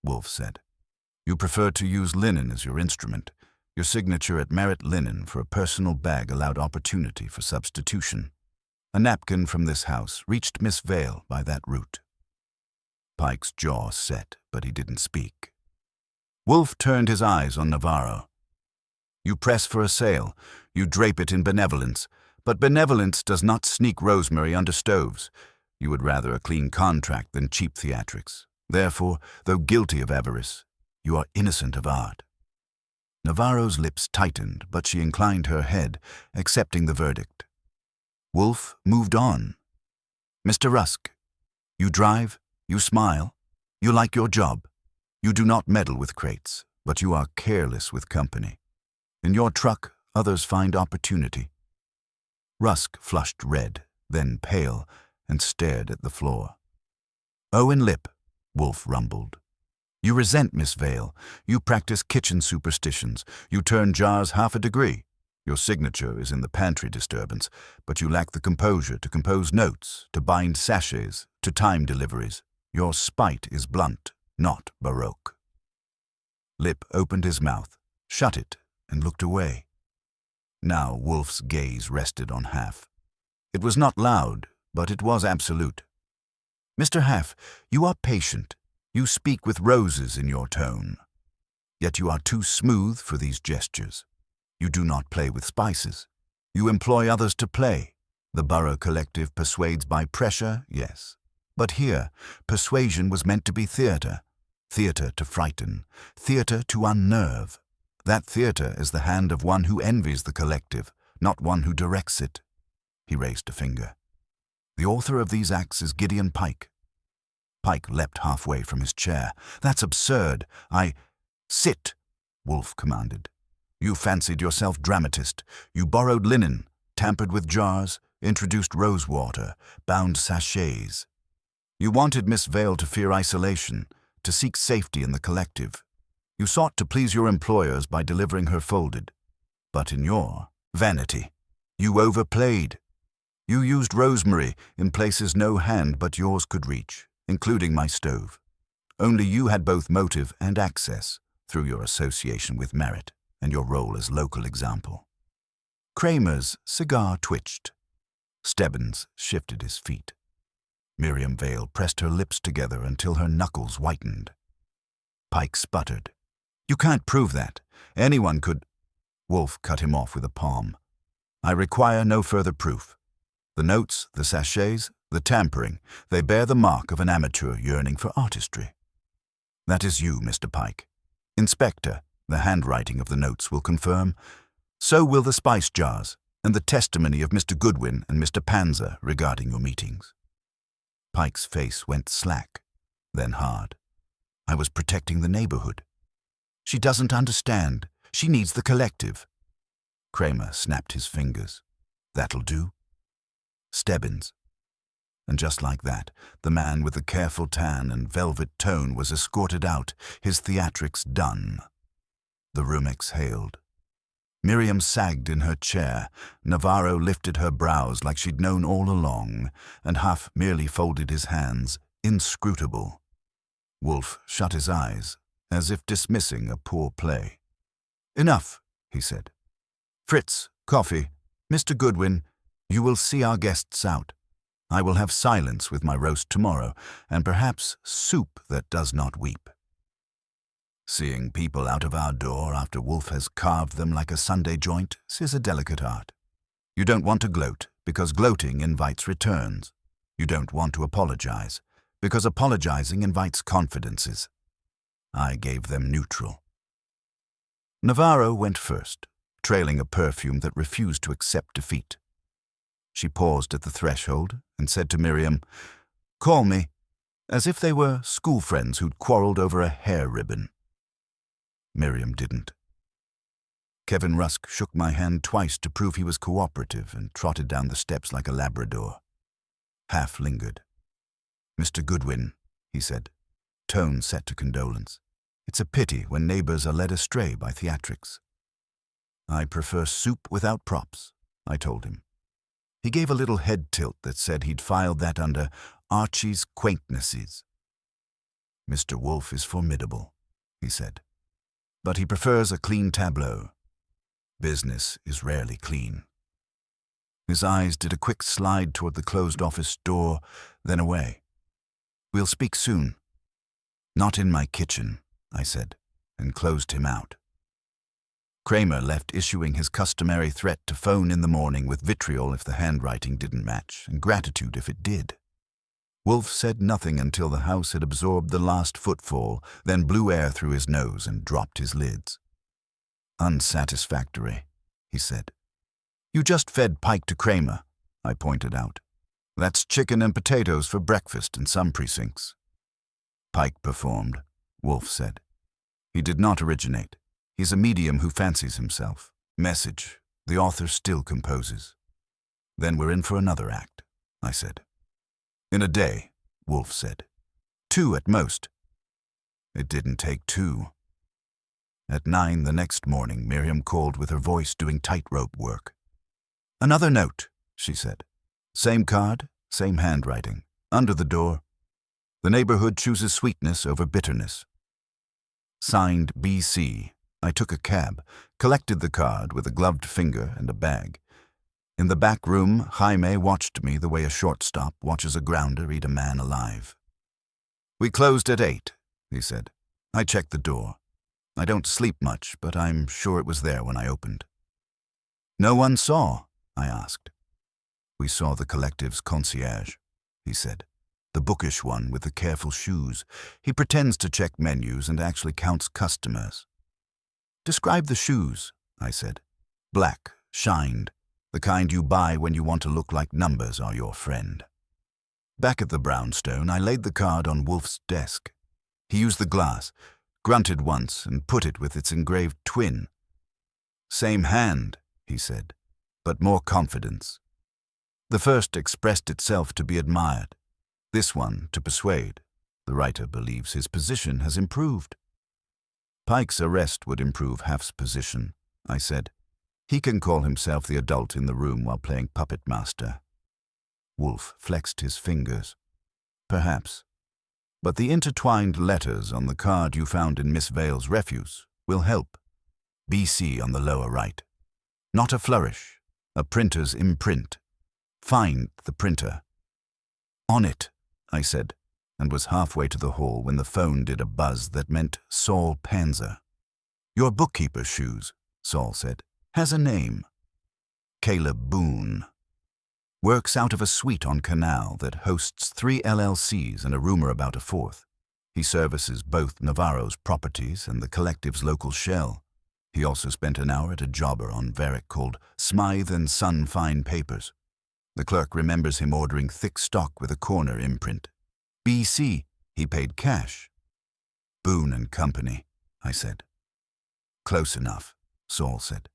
Wolfe said. "You preferred to use linen as your instrument. Your signature at Merritt Linen for a personal bag allowed opportunity for substitution. A napkin from this house reached Miss Vale by that route." Pike's jaw set, but he didn't speak. Wolfe turned his eyes on Navarro. "You press for a sale. You drape it in benevolence. But benevolence does not sneak rosemary under stoves. You would rather a clean contract than cheap theatrics. Therefore, though guilty of avarice, you are innocent of art." Navarro's lips tightened, but she inclined her head, accepting the verdict. Wolfe moved on. "Mr. Rusk, you drive, you smile, you like your job. You do not meddle with crates, but you are careless with company. In your truck, others find opportunity." Rusk flushed red, then pale, and stared at the floor. "Owen Lip," Wolfe rumbled. "You resent Miss Vale. You practice kitchen superstitions. You turn jars half a degree. Your signature is in the pantry disturbance, but you lack the composure to compose notes, to bind sachets, to time deliveries. Your spite is blunt, not baroque." Lip opened his mouth, shut it, and looked away. Now Wolfe's gaze rested on Half. It was not loud, but it was absolute. "Mr. Half, you are patient. You speak with roses in your tone. Yet you are too smooth for these gestures. You do not play with spices. You employ others to play. The Borough Collective persuades by pressure, yes. But here, persuasion was meant to be theatre. Theatre to frighten. Theatre to unnerve. That theatre is the hand of one who envies the collective, not one who directs it." He raised a finger. "The author of these acts is Gideon Pike." Pike leapt halfway from his chair. "That's absurd. Sit," Wolfe commanded. "You fancied yourself dramatist. You borrowed linen, tampered with jars, introduced rosewater, bound sachets. You wanted Miss Vale to fear isolation, to seek safety in the collective. You sought to please your employers by delivering her folded. But in your vanity, you overplayed. You used rosemary in places no hand but yours could reach, including my stove. Only you had both motive and access through your association with Merritt and your role as local example." Kramer's cigar twitched. Stebbins shifted his feet. Miriam Vale pressed her lips together until her knuckles whitened. Pike sputtered. "You can't prove that. Anyone could—" Wolfe cut him off with a palm. "I require no further proof. The notes, the sachets, the tampering, they bear the mark of an amateur yearning for artistry. That is you, Mr. Pike. Inspector, the handwriting of the notes will confirm. So will the spice jars, and the testimony of Mr. Goodwin and Mr. Panzer regarding your meetings." Pike's face went slack, then hard. "I was protecting the neighborhood. She doesn't understand. She needs the collective." Kramer snapped his fingers. "That'll do." Stebbins. And just like that, the man with the careful tan and velvet tone was escorted out, his theatrics done. The room exhaled. Miriam sagged in her chair. Navarro lifted her brows like she'd known all along, and Huff merely folded his hands, inscrutable. Wolfe shut his eyes, as if dismissing a poor play. "Enough," he said. "Fritz, coffee. Mr. Goodwin, you will see our guests out. I will have silence with my roast tomorrow, and perhaps soup that does not weep." Seeing people out of our door after Wolfe has carved them like a Sunday joint is a delicate art. You don't want to gloat, because gloating invites returns. You don't want to apologize, because apologizing invites confidences. I gave them neutral. Navarro went first, trailing a perfume that refused to accept defeat. She paused at the threshold and said to Miriam, "Call me," as if they were school friends who'd quarreled over a hair ribbon. Miriam didn't. Kevin Rusk shook my hand twice to prove he was cooperative and trotted down the steps like a Labrador. Half lingered. "Mr. Goodwin," he said, tone set to condolence. "It's a pity when neighbors are led astray by theatrics." "I prefer soup without props," I told him. He gave a little head tilt that said he'd filed that under Archie's quaintnesses. "Mr. Wolfe is formidable," he said, "but he prefers a clean tableau. Business is rarely clean." His eyes did a quick slide toward the closed office door, then away. "We'll speak soon." "Not in my kitchen," I said, and closed him out. Kramer left, issuing his customary threat to phone in the morning with vitriol if the handwriting didn't match, and gratitude if it did. Wolfe said nothing until the house had absorbed the last footfall, then blew air through his nose and dropped his lids. "Unsatisfactory," he said. "You just fed Pike to Kramer," I pointed out. "That's chicken and potatoes for breakfast in some precincts." "Pike performed," Wolfe said. "He did not originate. He's a medium who fancies himself. Message, the author still composes." "Then we're in for another act," I said. "In a day," Wolfe said. "2 at most." It didn't take 2. At 9 the next morning, Miriam called with her voice doing tightrope work. "Another note," she said. "Same card, same handwriting. Under the door. The neighborhood chooses sweetness over bitterness. Signed B.C. I took a cab, collected the card with a gloved finger and a bag. In the back room, Jaime watched me the way a shortstop watches a grounder eat a man alive. "We closed at 8, he said. "I checked the door. I don't sleep much, but I'm sure it was there when I opened." "No one saw?" I asked. "We saw the collective's concierge," he said. "The bookish one with the careful shoes. He pretends to check menus and actually counts customers." "Describe the shoes," I said. "Black, shined, the kind you buy when you want to look like numbers are your friend." Back at the brownstone, I laid the card on Wolfe's desk. He used the glass, grunted once, and put it with its engraved twin. "Same hand," he said, "but more confidence. The first expressed itself to be admired. This one to persuade. The writer believes his position has improved." "Pike's arrest would improve Half's position," I said. "He can call himself the adult in the room while playing puppet master." Wolfe flexed his fingers. "Perhaps. But the intertwined letters on the card you found in Miss Vale's refuse will help. B.C. on the lower right. Not a flourish, a printer's imprint. Find the printer." "On it," I said, and was halfway to the hall when the phone did a buzz that meant Saul Panzer. "Your bookkeeper's shoes," Saul said, "has a name. Caleb Boone. Works out of a suite on Canal that hosts 3 LLCs and a rumor about a 4th. He services both Navarro's properties and the collective's local shell. He also spent an hour at a jobber on Varick called Smythe and Son Fine Papers. The clerk remembers him ordering thick stock with a corner imprint. B.C. He paid cash." "Boone and Company," I said. "Close enough," Saul said.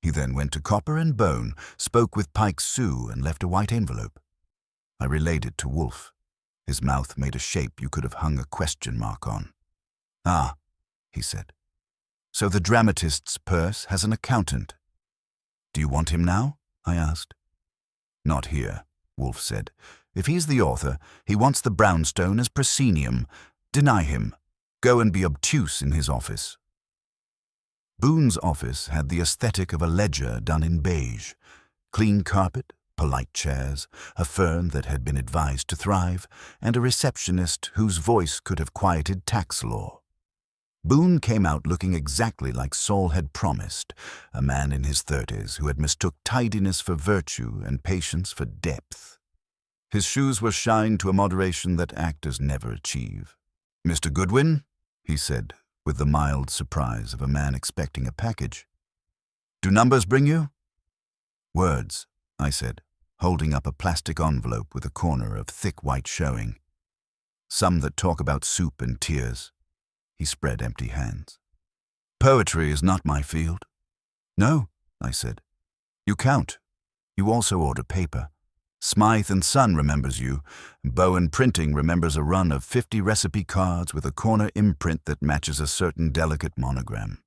He then went to Copper and Bone, spoke with Pike Sue, and left a white envelope. I relayed it to Wolfe. His mouth made a shape you could have hung a question mark on. "Ah," he said. So the dramatist's purse has an accountant. Do you want him now? I asked. Not here, Wolfe said. If he's the author, he wants the brownstone as proscenium. Deny him. Go and be obtuse in his office. Boone's office had the aesthetic of a ledger done in beige. Clean carpet, polite chairs, a fern that had been advised to thrive, and a receptionist whose voice could have quieted tax law. Boone came out looking exactly like Saul had promised, a man in his 30s who had mistook tidiness for virtue and patience for depth. His shoes were shined to a moderation that actors never achieve. "Mr. Goodwin," he said, with the mild surprise of a man expecting a package. "Do numbers bring you?" "Words," I said, holding up a plastic envelope with a corner of thick white showing. "Some that talk about soup and tears." He spread empty hands. "Poetry is not my field." "No," I said. "You count. You also order paper. Smythe and Son remembers you. Bowen Printing remembers a run of 50 recipe cards with a corner imprint that matches a certain delicate monogram."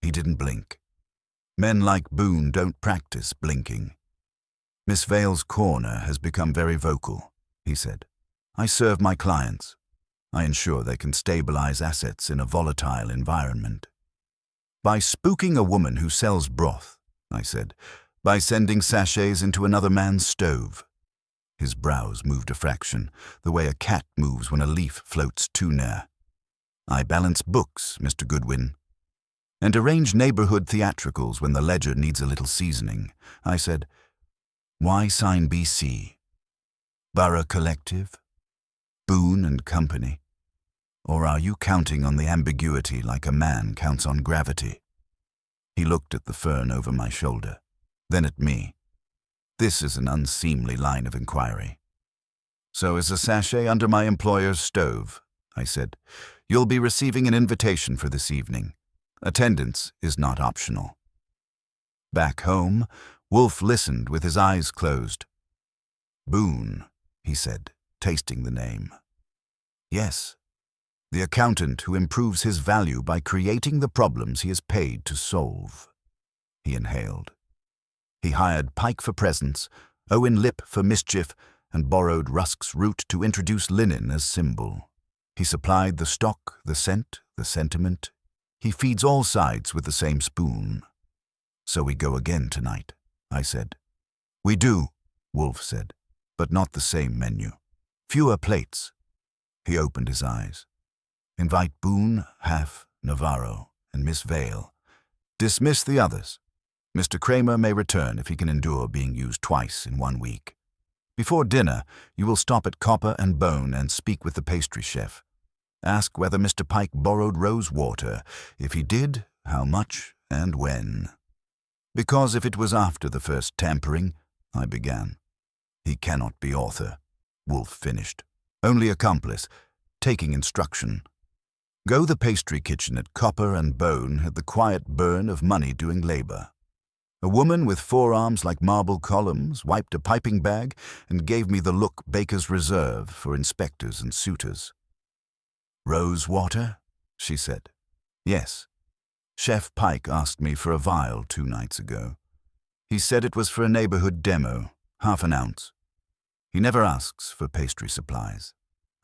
He didn't blink. Men like Boone don't practice blinking. "Miss Vale's corner has become very vocal," he said. "I serve my clients. I ensure they can stabilize assets in a volatile environment." "By spooking a woman who sells broth," I said. "By sending sachets into another man's stove." His brows moved a fraction, the way a cat moves when a leaf floats too near. "I balance books, Mr. Goodwin, and arrange neighborhood theatricals when the ledger needs a little seasoning." I said, "Why sign BC? Borough Collective? Boone and Company? Or are you counting on the ambiguity like a man counts on gravity?" He looked at the fern over my shoulder, then at me. "This is an unseemly line of inquiry." "So is a sachet under my employer's stove," I said. "You'll be receiving an invitation for this evening. Attendance is not optional." Back home, Wolfe listened with his eyes closed. "Boone," he said, tasting the name. "Yes. The accountant who improves his value by creating the problems he is paid to solve." He inhaled. "He hired Pike for presents, Owen Lip for mischief, and borrowed Rusk's root to introduce linen as symbol. He supplied the stock, the scent, the sentiment. He feeds all sides with the same spoon." "So we go again tonight," I said. "We do," Wolfe said, "but not the same menu. Fewer plates." He opened his eyes. "Invite Boone, Half, Navarro, and Miss Vale. Dismiss the others. Mr. Kramer may return if he can endure being used twice in 1 week. Before dinner, you will stop at Copper and Bone and speak with the pastry chef. Ask whether Mr. Pike borrowed rose water. If he did, how much and when." "Because if it was after the first tampering," I began. "He cannot be author," Wolfe finished. "Only accomplice, taking instruction. Go the pastry kitchen at Copper and Bone had the quiet burn of money doing labor. A woman with forearms like marble columns wiped a piping bag and gave me the look bakers reserve for inspectors and suitors. "Rose water?" she said. "Yes. Chef Pike asked me for a vial 2 nights ago. He said it was for a neighborhood demo, 1/2 an ounce. He never asks for pastry supplies.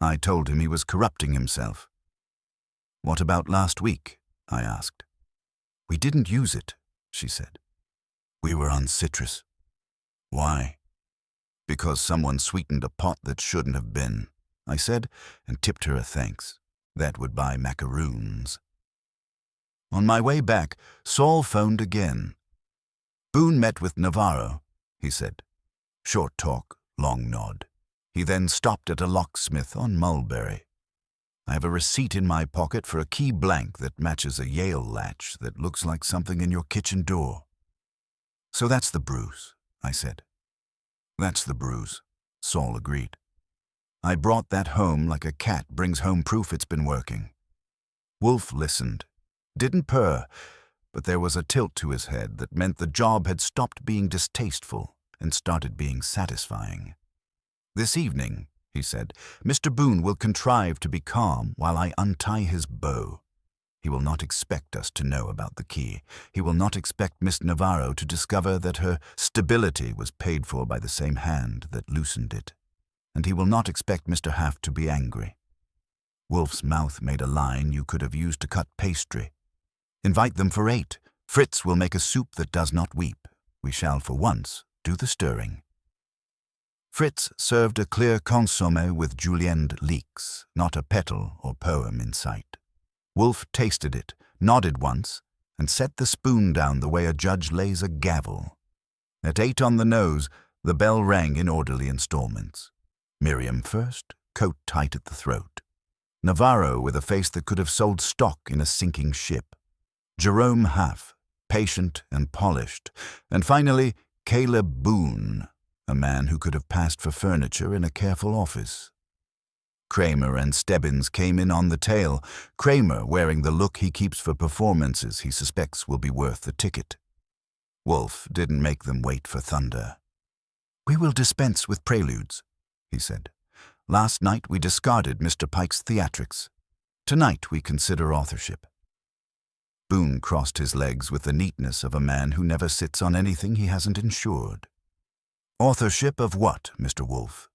I told him he was corrupting himself." "What about last week?" I asked. "We didn't use it," she said. "We were on citrus." "Why?" "Because someone sweetened a pot that shouldn't have been," I said, and tipped her a thanks. That would buy macaroons. On my way back, Saul phoned again. "Boone met with Navarro," he said. Short talk, long nod. He then stopped at a locksmith on Mulberry. I have a receipt in my pocket for a key blank that matches a Yale latch that looks like something in your kitchen door. "So that's the bruise," I said. "That's the bruise," Saul agreed. "I brought that home like a cat brings home proof it's been working." Wolfe listened. Didn't purr, but there was a tilt to his head that meant the job had stopped being distasteful and started being satisfying. "This evening," he said, "Mr. Boone will contrive to be calm while I untie his bow. He will not expect us to know about the key. He will not expect Miss Navarro to discover that her stability was paid for by the same hand that loosened it. And he will not expect Mr. Haft to be angry. Wolfe's mouth made a line you could have used to cut pastry. Invite them for 8. Fritz will make a soup that does not weep. We shall, for once, do the stirring. Fritz served a clear consommé with julienne leeks, not a petal or poem in sight. Wolfe tasted it, nodded once, and set the spoon down the way a judge lays a gavel. At 8 on the nose, the bell rang in orderly installments. Miriam first, coat tight at the throat. Navarro with a face that could have sold stock in a sinking ship. Jerome Haff, patient and polished. And finally, Caleb Boone, a man who could have passed for furniture in a careful office. Kramer and Stebbins came in on the tail, Kramer wearing the look he keeps for performances he suspects will be worth the ticket. Wolfe didn't make them wait for thunder. "We will dispense with preludes," he said. "Last night we discarded Mr. Pike's theatrics. Tonight we consider authorship." Boone crossed his legs with the neatness of a man who never sits on anything he hasn't insured. "Authorship of what, Mr. Wolfe?"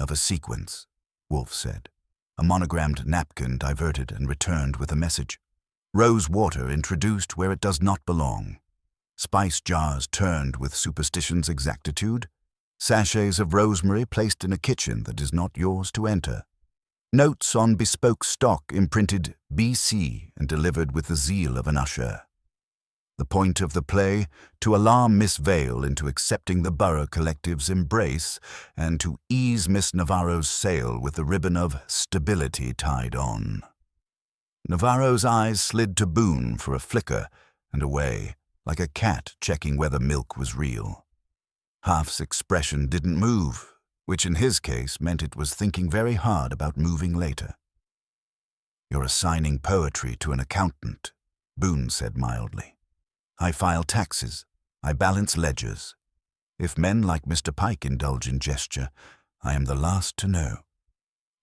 "Of a sequence," Wolfe said. A monogrammed napkin diverted and returned with a message. Rose water introduced where it does not belong. Spice jars turned with superstition's exactitude. Sachets of rosemary placed in a kitchen that is not yours to enter. Notes on bespoke stock imprinted BC and delivered with the zeal of an usher. The point of the play, to alarm Miss Vale into accepting the Borough Collective's embrace and to ease Miss Navarro's sail with the ribbon of stability tied on. Navarro's eyes slid to Boone for a flicker and away, like a cat checking whether milk was real. Haft's expression didn't move, which in his case meant it was thinking very hard about moving later. "You're assigning poetry to an accountant," Boone said mildly. "I file taxes. I balance ledgers. If men like Mr. Pike indulge in gesture, I am the last to know."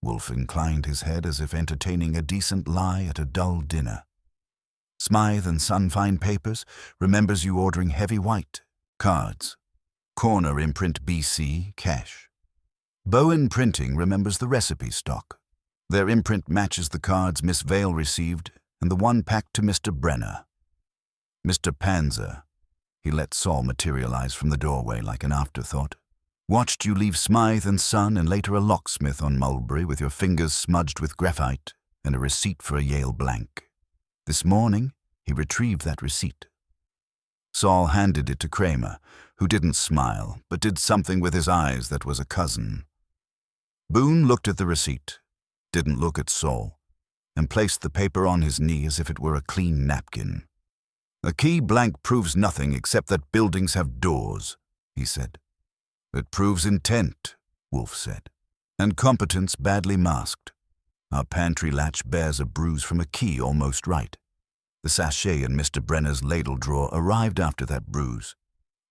Wolfe inclined his head as if entertaining a decent lie at a dull dinner. "Smythe and Son Fine Papers remembers you ordering heavy white. Cards. Corner imprint BC, cash. Bowen Printing remembers the recipe stock. Their imprint matches the cards Miss Vale received and the one packed to Mr. Brenner. Mr. Panzer," he let Saul materialize from the doorway like an afterthought, "watched you leave Smythe and Son and later a locksmith on Mulberry with your fingers smudged with graphite and a receipt for a Yale blank. This morning, he retrieved that receipt." Saul handed it to Kramer, who didn't smile, but did something with his eyes that was a cousin. Boone looked at the receipt, didn't look at Saul, and placed the paper on his knee as if it were a clean napkin. "A key blank proves nothing except that buildings have doors," he said. "It proves intent," Wolfe said, "and competence badly masked. Our pantry latch bears a bruise from a key almost right. The sachet in Mr. Brenner's ladle drawer arrived after that bruise.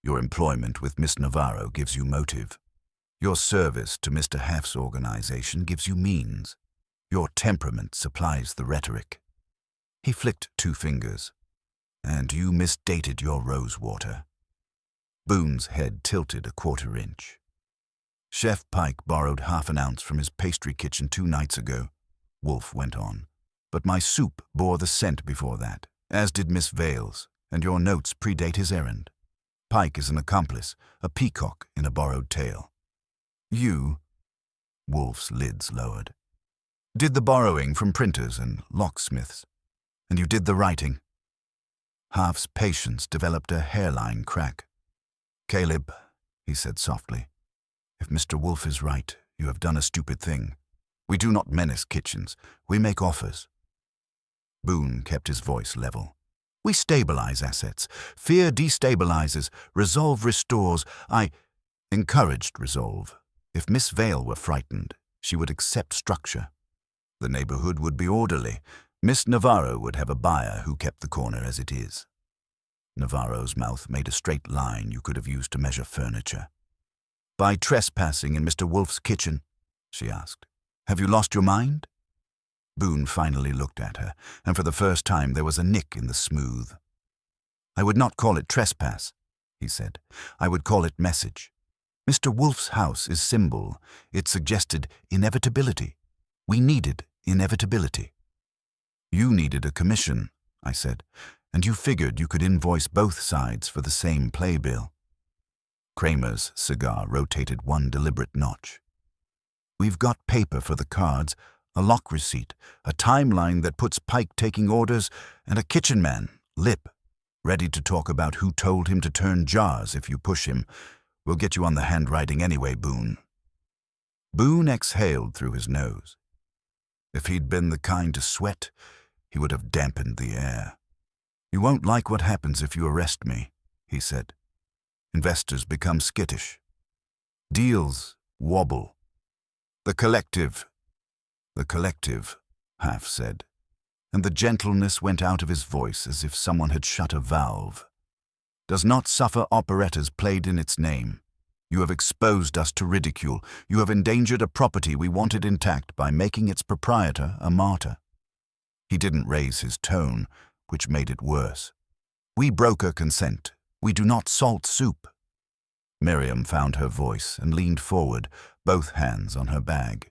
Your employment with Miss Navarro gives you motive. Your service to Mr. Haft's organization gives you means. Your temperament supplies the rhetoric." He flicked 2 fingers. "And you misdated your rose water." Boone's head tilted a 1/4 inch. "Chef Pike borrowed 1/2 ounce from his pastry kitchen 2 nights ago," Wolfe went on. "But my soup bore the scent before that, as did Miss Vale's, and your notes predate his errand. Pike is an accomplice, a peacock in a borrowed tail. You," Wolfe's lids lowered, "did the borrowing from printers and locksmiths, and you did the writing." Haft's patience developed a hairline crack. "Caleb," he said softly, "if Mr. Wolfe is right, you have done a stupid thing. We do not menace kitchens. We make offers." Boone kept his voice level. "We stabilize assets. Fear destabilizes. Resolve restores. I encouraged resolve. If Miss Vale were frightened, she would accept structure. The neighborhood would be orderly. Miss Navarro would have a buyer who kept the corner as it is." Navarro's mouth made a straight line you could have used to measure furniture. "By trespassing in Mr. Wolfe's kitchen?" she asked. "Have you lost your mind?" Boone finally looked at her, and for the first time there was a nick in the smooth. "I would not call it trespass," he said. "I would call it message. Mr. Wolfe's house is symbol. It suggested inevitability. We needed inevitability." "You needed a commission," I said, "and you figured you could invoice both sides for the same playbill." Kramer's cigar rotated one deliberate notch. "We've got paper for the cards, a lock receipt, a timeline that puts Pike taking orders, and a kitchen man, Lip, ready to talk about who told him to turn jars if you push him. We'll get you on the handwriting anyway, Boone." Boone exhaled through his nose. If he'd been the kind to sweat, he would have dampened the air. "You won't like what happens if you arrest me," he said. "Investors become skittish. Deals wobble. The collective," Half said, and the gentleness went out of his voice as if someone had shut a valve, "does not suffer operettas played in its name. You have exposed us to ridicule. You have endangered a property we wanted intact by making its proprietor a martyr." He didn't raise his tone, which made it worse. "We broker consent. We do not salt soup." Miriam found her voice and leaned forward, both hands on her bag.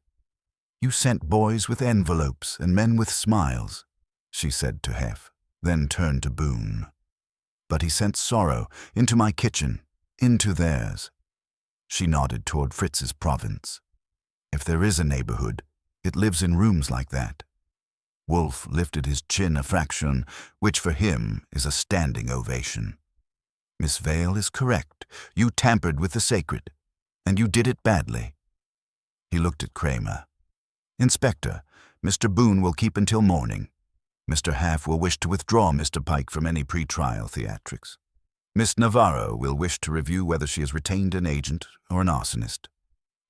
"You sent boys with envelopes and men with smiles," she said to Hef, then turned to Boone. "But he sent sorrow into my kitchen, into theirs." She nodded toward Fritz's province. "If there is a neighborhood, it lives in rooms like that." Wolfe lifted his chin a fraction, which for him is a standing ovation. "Miss Vale is correct. You tampered with the sacred, and you did it badly." He looked at Kramer. "Inspector, Mr. Boone will keep until morning. Mr. Half will wish to withdraw Mr. Pike from any pre-trial theatrics. Miss Navarro will wish to review whether she has retained an agent or an arsonist.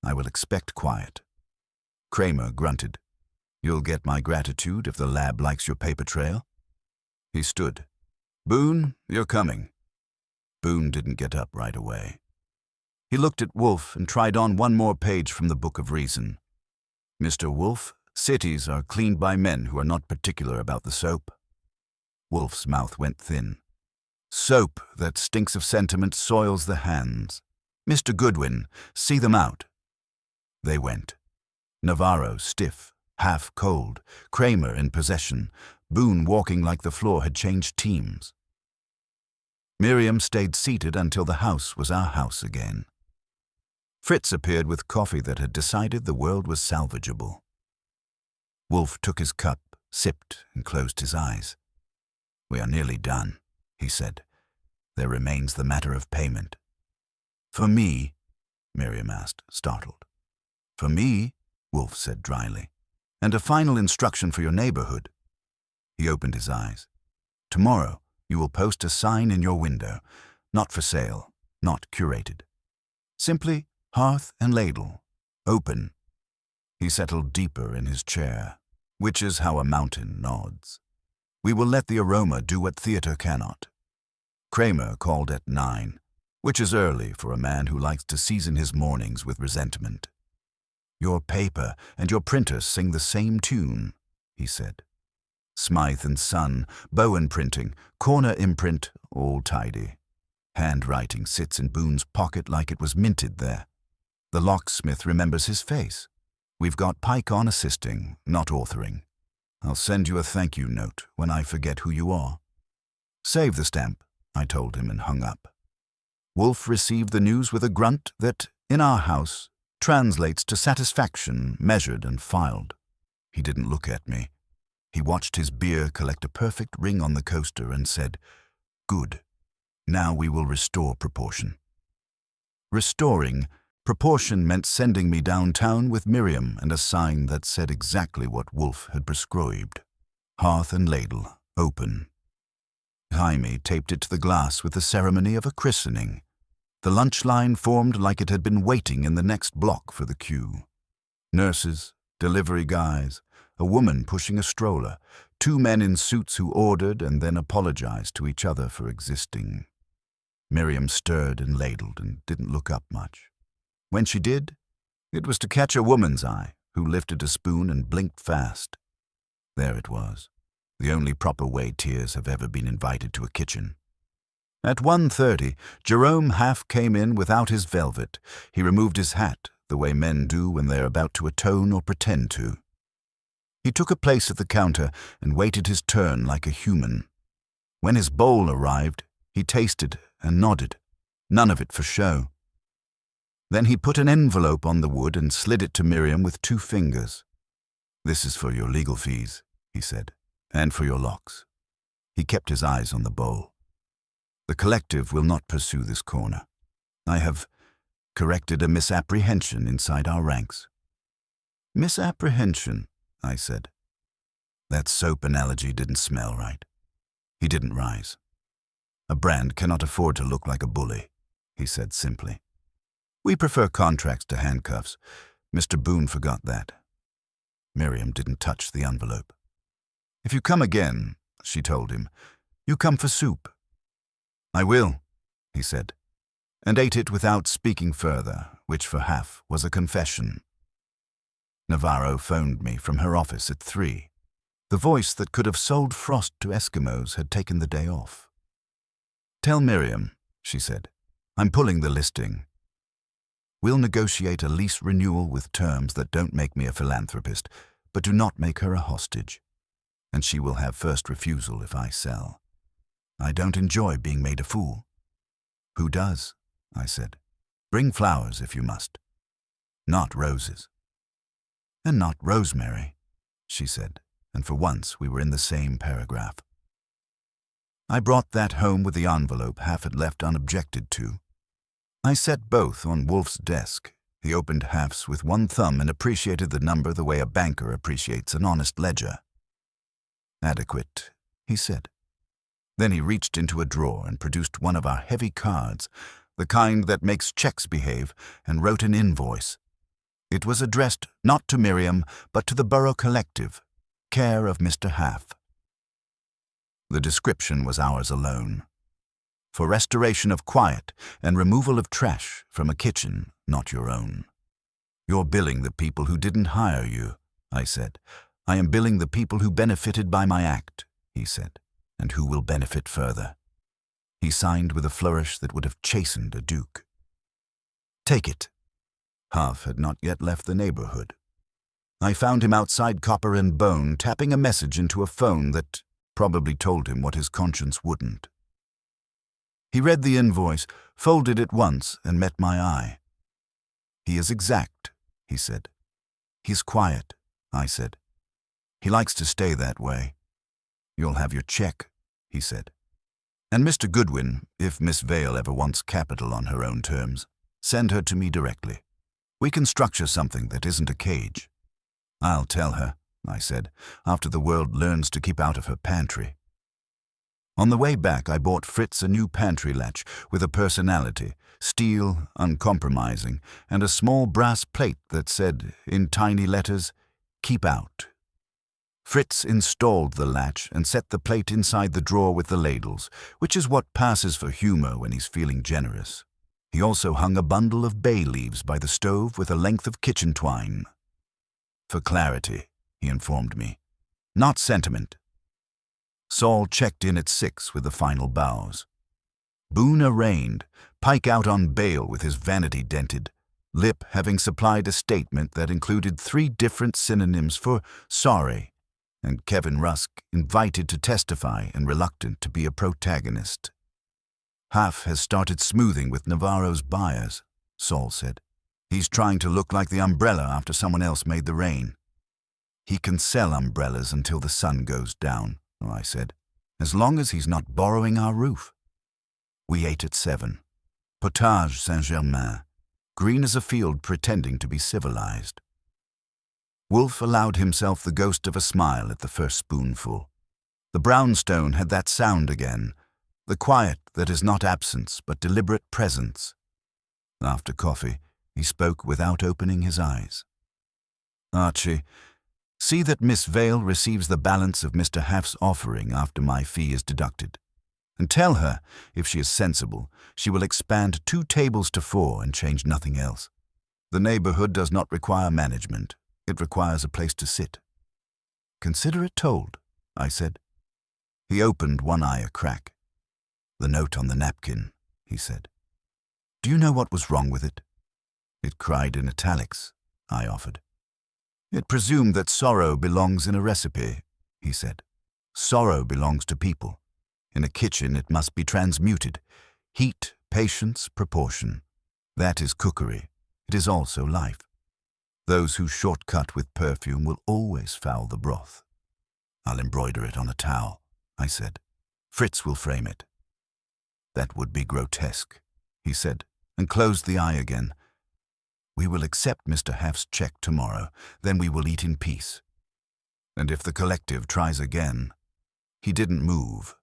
I will expect quiet." Kramer grunted. "You'll get my gratitude if the lab likes your paper trail." He stood. "Boone, you're coming." Boone didn't get up right away. He looked at Wolfe and tried on one more page from the Book of Reason. "Mr. Wolfe, cities are cleaned by men who are not particular about the soap." Wolfe's mouth went thin. "Soap that stinks of sentiment soils the hands. Mr. Goodwin, see them out." They went. Navarro stiff, half cold, Kramer in possession, Boone walking like the floor had changed teams. Miriam stayed seated until the house was our house again. Fritz appeared with coffee that had decided the world was salvageable. Wolfe took his cup, sipped, and closed his eyes. "We are nearly done," he said. "There remains the matter of payment." "For me?" Miriam asked, startled. "For me," Wolfe said dryly. "And a final instruction for your neighborhood." He opened his eyes. "Tomorrow, you will post a sign in your window, not for sale, not curated. Simply hearth and ladle, open." He settled deeper in his chair, which is how a mountain nods. "We will let the aroma do what theater cannot." Kramer called at 9, which is early for a man who likes to season his mornings with resentment. "Your paper and your printer sing the same tune," he said. Smythe and Son, Bowen printing, corner imprint, all tidy. Handwriting sits in Boone's pocket like it was minted there. The locksmith remembers his face. We've got Pike on assisting, not authoring. I'll send you a thank you note when I forget who you are. Save the stamp, I told him and hung up. Wolfe received the news with a grunt that, in our house, translates to satisfaction measured and filed. He didn't look at me. He watched his beer collect a perfect ring on the coaster and said, "Good. Now we will restore proportion." Restoring proportion meant sending me downtown with Miriam and a sign that said exactly what Wolfe had prescribed. Hearth and ladle, open. Jaime taped it to the glass with the ceremony of a christening. The lunch line formed like it had been waiting in the next block for the queue. Nurses, delivery guys, a woman pushing a stroller, 2 men in suits who ordered and then apologized to each other for existing. Miriam stirred and ladled and didn't look up much. When she did, it was to catch a woman's eye, who lifted a spoon and blinked fast. There it was, the only proper way tears have ever been invited to a kitchen. At 1:30, Jerome half came in without his velvet. He removed his hat, the way men do when they are about to atone or pretend to. He took a place at the counter and waited his turn like a human. When his bowl arrived, he tasted and nodded, none of it for show. Then he put an envelope on the wood and slid it to Miriam with 2 fingers. "This is for your legal fees," he said, "and for your locks." He kept his eyes on the bowl. "The collective will not pursue this corner. I have corrected a misapprehension inside our ranks." "Misapprehension," I said. That soap analogy didn't smell right. He didn't rise. "A brand cannot afford to look like a bully," he said simply. "We prefer contracts to handcuffs. Mr. Boone forgot that." Miriam didn't touch the envelope. "If you come again," she told him, "you come for soup." "I will," he said, and ate it without speaking further, which for half was a confession. Navarro phoned me from her office at 3. The voice that could have sold frost to Eskimos had taken the day off. "Tell Miriam," she said, "I'm pulling the listing. We'll negotiate a lease renewal with terms that don't make me a philanthropist, but do not make her a hostage. And she will have first refusal if I sell. I don't enjoy being made a fool." "Who does?" I said. "Bring flowers if you must. Not roses." "And not rosemary," she said, and for once we were in the same paragraph. I brought that home with the envelope half had left unobjected to. I set both on Wolfe's desk. He opened halves with 1 thumb and appreciated the number the way a banker appreciates an honest ledger. "Adequate," he said. Then he reached into a drawer and produced one of our heavy cards, the kind that makes checks behave, and wrote an invoice. It was addressed not to Miriam, but to the Borough Collective, care of Mr. Half. The description was ours alone. For restoration of quiet and removal of trash from a kitchen not your own. "You're billing the people who didn't hire you," I said. "I am billing the people who benefited by my act," he said, "and who will benefit further." He signed with a flourish that would have chastened a duke. "Take it." Half had not yet left the neighborhood. I found him outside Copper and Bone, tapping a message into a phone that probably told him what his conscience wouldn't. He read the invoice, folded it once, and met my eye. "He is exact," he said. "He's quiet," I said. "He likes to stay that way." "You'll have your check," he said. "And Mr. Goodwin, if Miss Vale ever wants capital on her own terms, send her to me directly. We can structure something that isn't a cage." "I'll tell her," I said, "after the world learns to keep out of her pantry." On the way back, I bought Fritz a new pantry latch with a personality, steel, uncompromising, and a small brass plate that said, in tiny letters, "Keep out." Fritz installed the latch and set the plate inside the drawer with the ladles, which is what passes for humor when he's feeling generous. He also hung a bundle of bay leaves by the stove with a length of kitchen twine. "For clarity," he informed me, "not sentiment." Saul checked in at 6 with the final bows. Boone arraigned, Pike out on bail with his vanity dented, Lip having supplied a statement that included 3 different synonyms for sorry, and Kevin Rusk invited to testify and reluctant to be a protagonist. "Half has started smoothing with Navarro's buyers," Saul said. "He's trying to look like the umbrella after someone else made the rain." "He can sell umbrellas until the sun goes down," I said, "as long as he's not borrowing our roof." We ate at 7. Potage Saint-Germain, green as a field pretending to be civilized. Wolfe allowed himself the ghost of a smile at the first spoonful. The brownstone had that sound again, the quiet that is not absence but deliberate presence. After coffee, he spoke without opening his eyes. "Archie, see that Miss Vale receives the balance of Mr. Half's offering after my fee is deducted. And tell her, if she is sensible, she will expand 2 tables to 4 and change nothing else. The neighborhood does not require management. It requires a place to sit." Consider it told, I said. He opened one eye a crack. The note on the napkin, he said. Do you know what was wrong with it? It cried in italics, I offered. It presumed that sorrow belongs in a recipe, he said. Sorrow belongs to people. In a kitchen it must be transmuted. Heat, patience, proportion. That is cookery. It is also life. Those who shortcut with perfume will always foul the broth. I'll embroider it on a towel, I said. Fritz will frame it. That would be grotesque, he said, and closed the eye again. We will accept Mr. Haft's check tomorrow, then we will eat in peace. And if the collective tries again, he didn't move.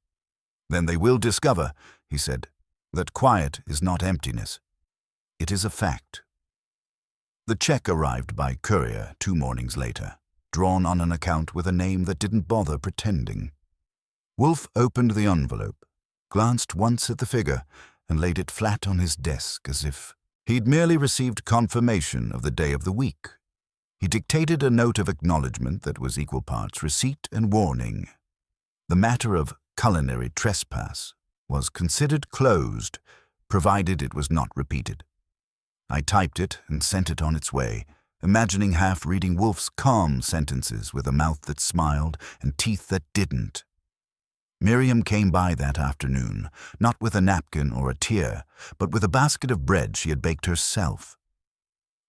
Then they will discover, he said, that quiet is not emptiness. It is a fact. The check arrived by courier 2 mornings later, drawn on an account with a name that didn't bother pretending. Wolfe opened the envelope, glanced once at the figure, and laid it flat on his desk as if he'd merely received confirmation of the day of the week. He dictated a note of acknowledgement that was equal parts receipt and warning. The matter of culinary trespass was considered closed, provided it was not repeated. I typed it and sent it on its way, imagining Haft reading Wolfe's calm sentences with a mouth that smiled and teeth that didn't. Miriam came by that afternoon, not with a napkin or a tear, but with a basket of bread she had baked herself.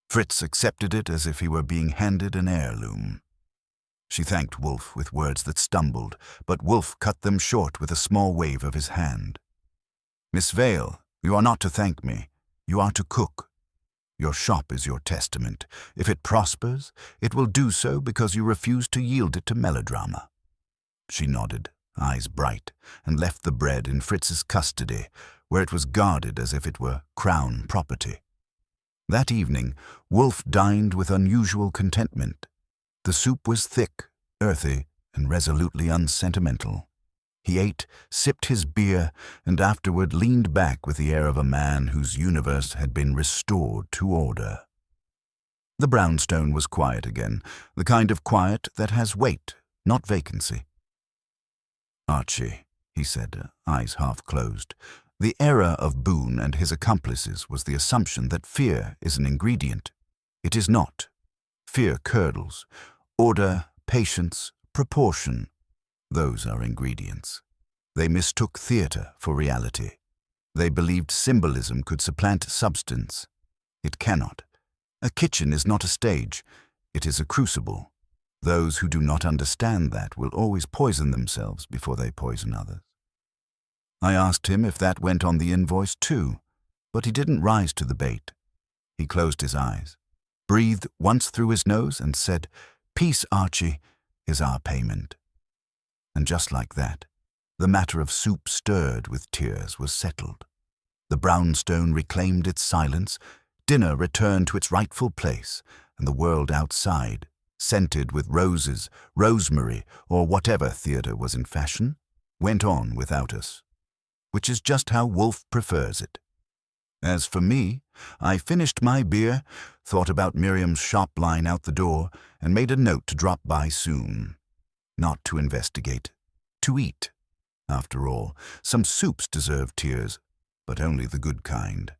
Fritz accepted it as if he were being handed an heirloom. She thanked Wolfe with words that stumbled, but Wolfe cut them short with a small wave of his hand. Miss Vale, you are not to thank me. You are to cook. Your shop is your testament. If it prospers, it will do so because you refuse to yield it to melodrama. She nodded, eyes bright, and left the bread in Fritz's custody, where it was guarded as if it were crown property. That evening, Wolfe dined with unusual contentment. The soup was thick, earthy, and resolutely unsentimental. He ate, sipped his beer, and afterward leaned back with the air of a man whose universe had been restored to order. The brownstone was quiet again, the kind of quiet that has weight, not vacancy. Archie, he said, eyes half closed, the error of Boone and his accomplices was the assumption that fear is an ingredient. It is not. Fear curdles. Order, patience, proportion. Those are ingredients. They mistook theatre for reality. They believed symbolism could supplant substance. It cannot. A kitchen is not a stage. It is a crucible. Those who do not understand that will always poison themselves before they poison others. I asked him if that went on the invoice too, but he didn't rise to the bait. He closed his eyes, breathed once through his nose, and said, "Peace, Archie, is our payment." And just like that, the matter of soup stirred with tears was settled. The brownstone reclaimed its silence, dinner returned to its rightful place, and the world outside, scented with roses, rosemary, or whatever theatre was in fashion, went on without us, which is just how Wolfe prefers it. As for me, I finished my beer, thought about Miriam's shop line out the door, and made a note to drop by soon. Not to investigate, to eat. After all, some soups deserve tears, but only the good kind.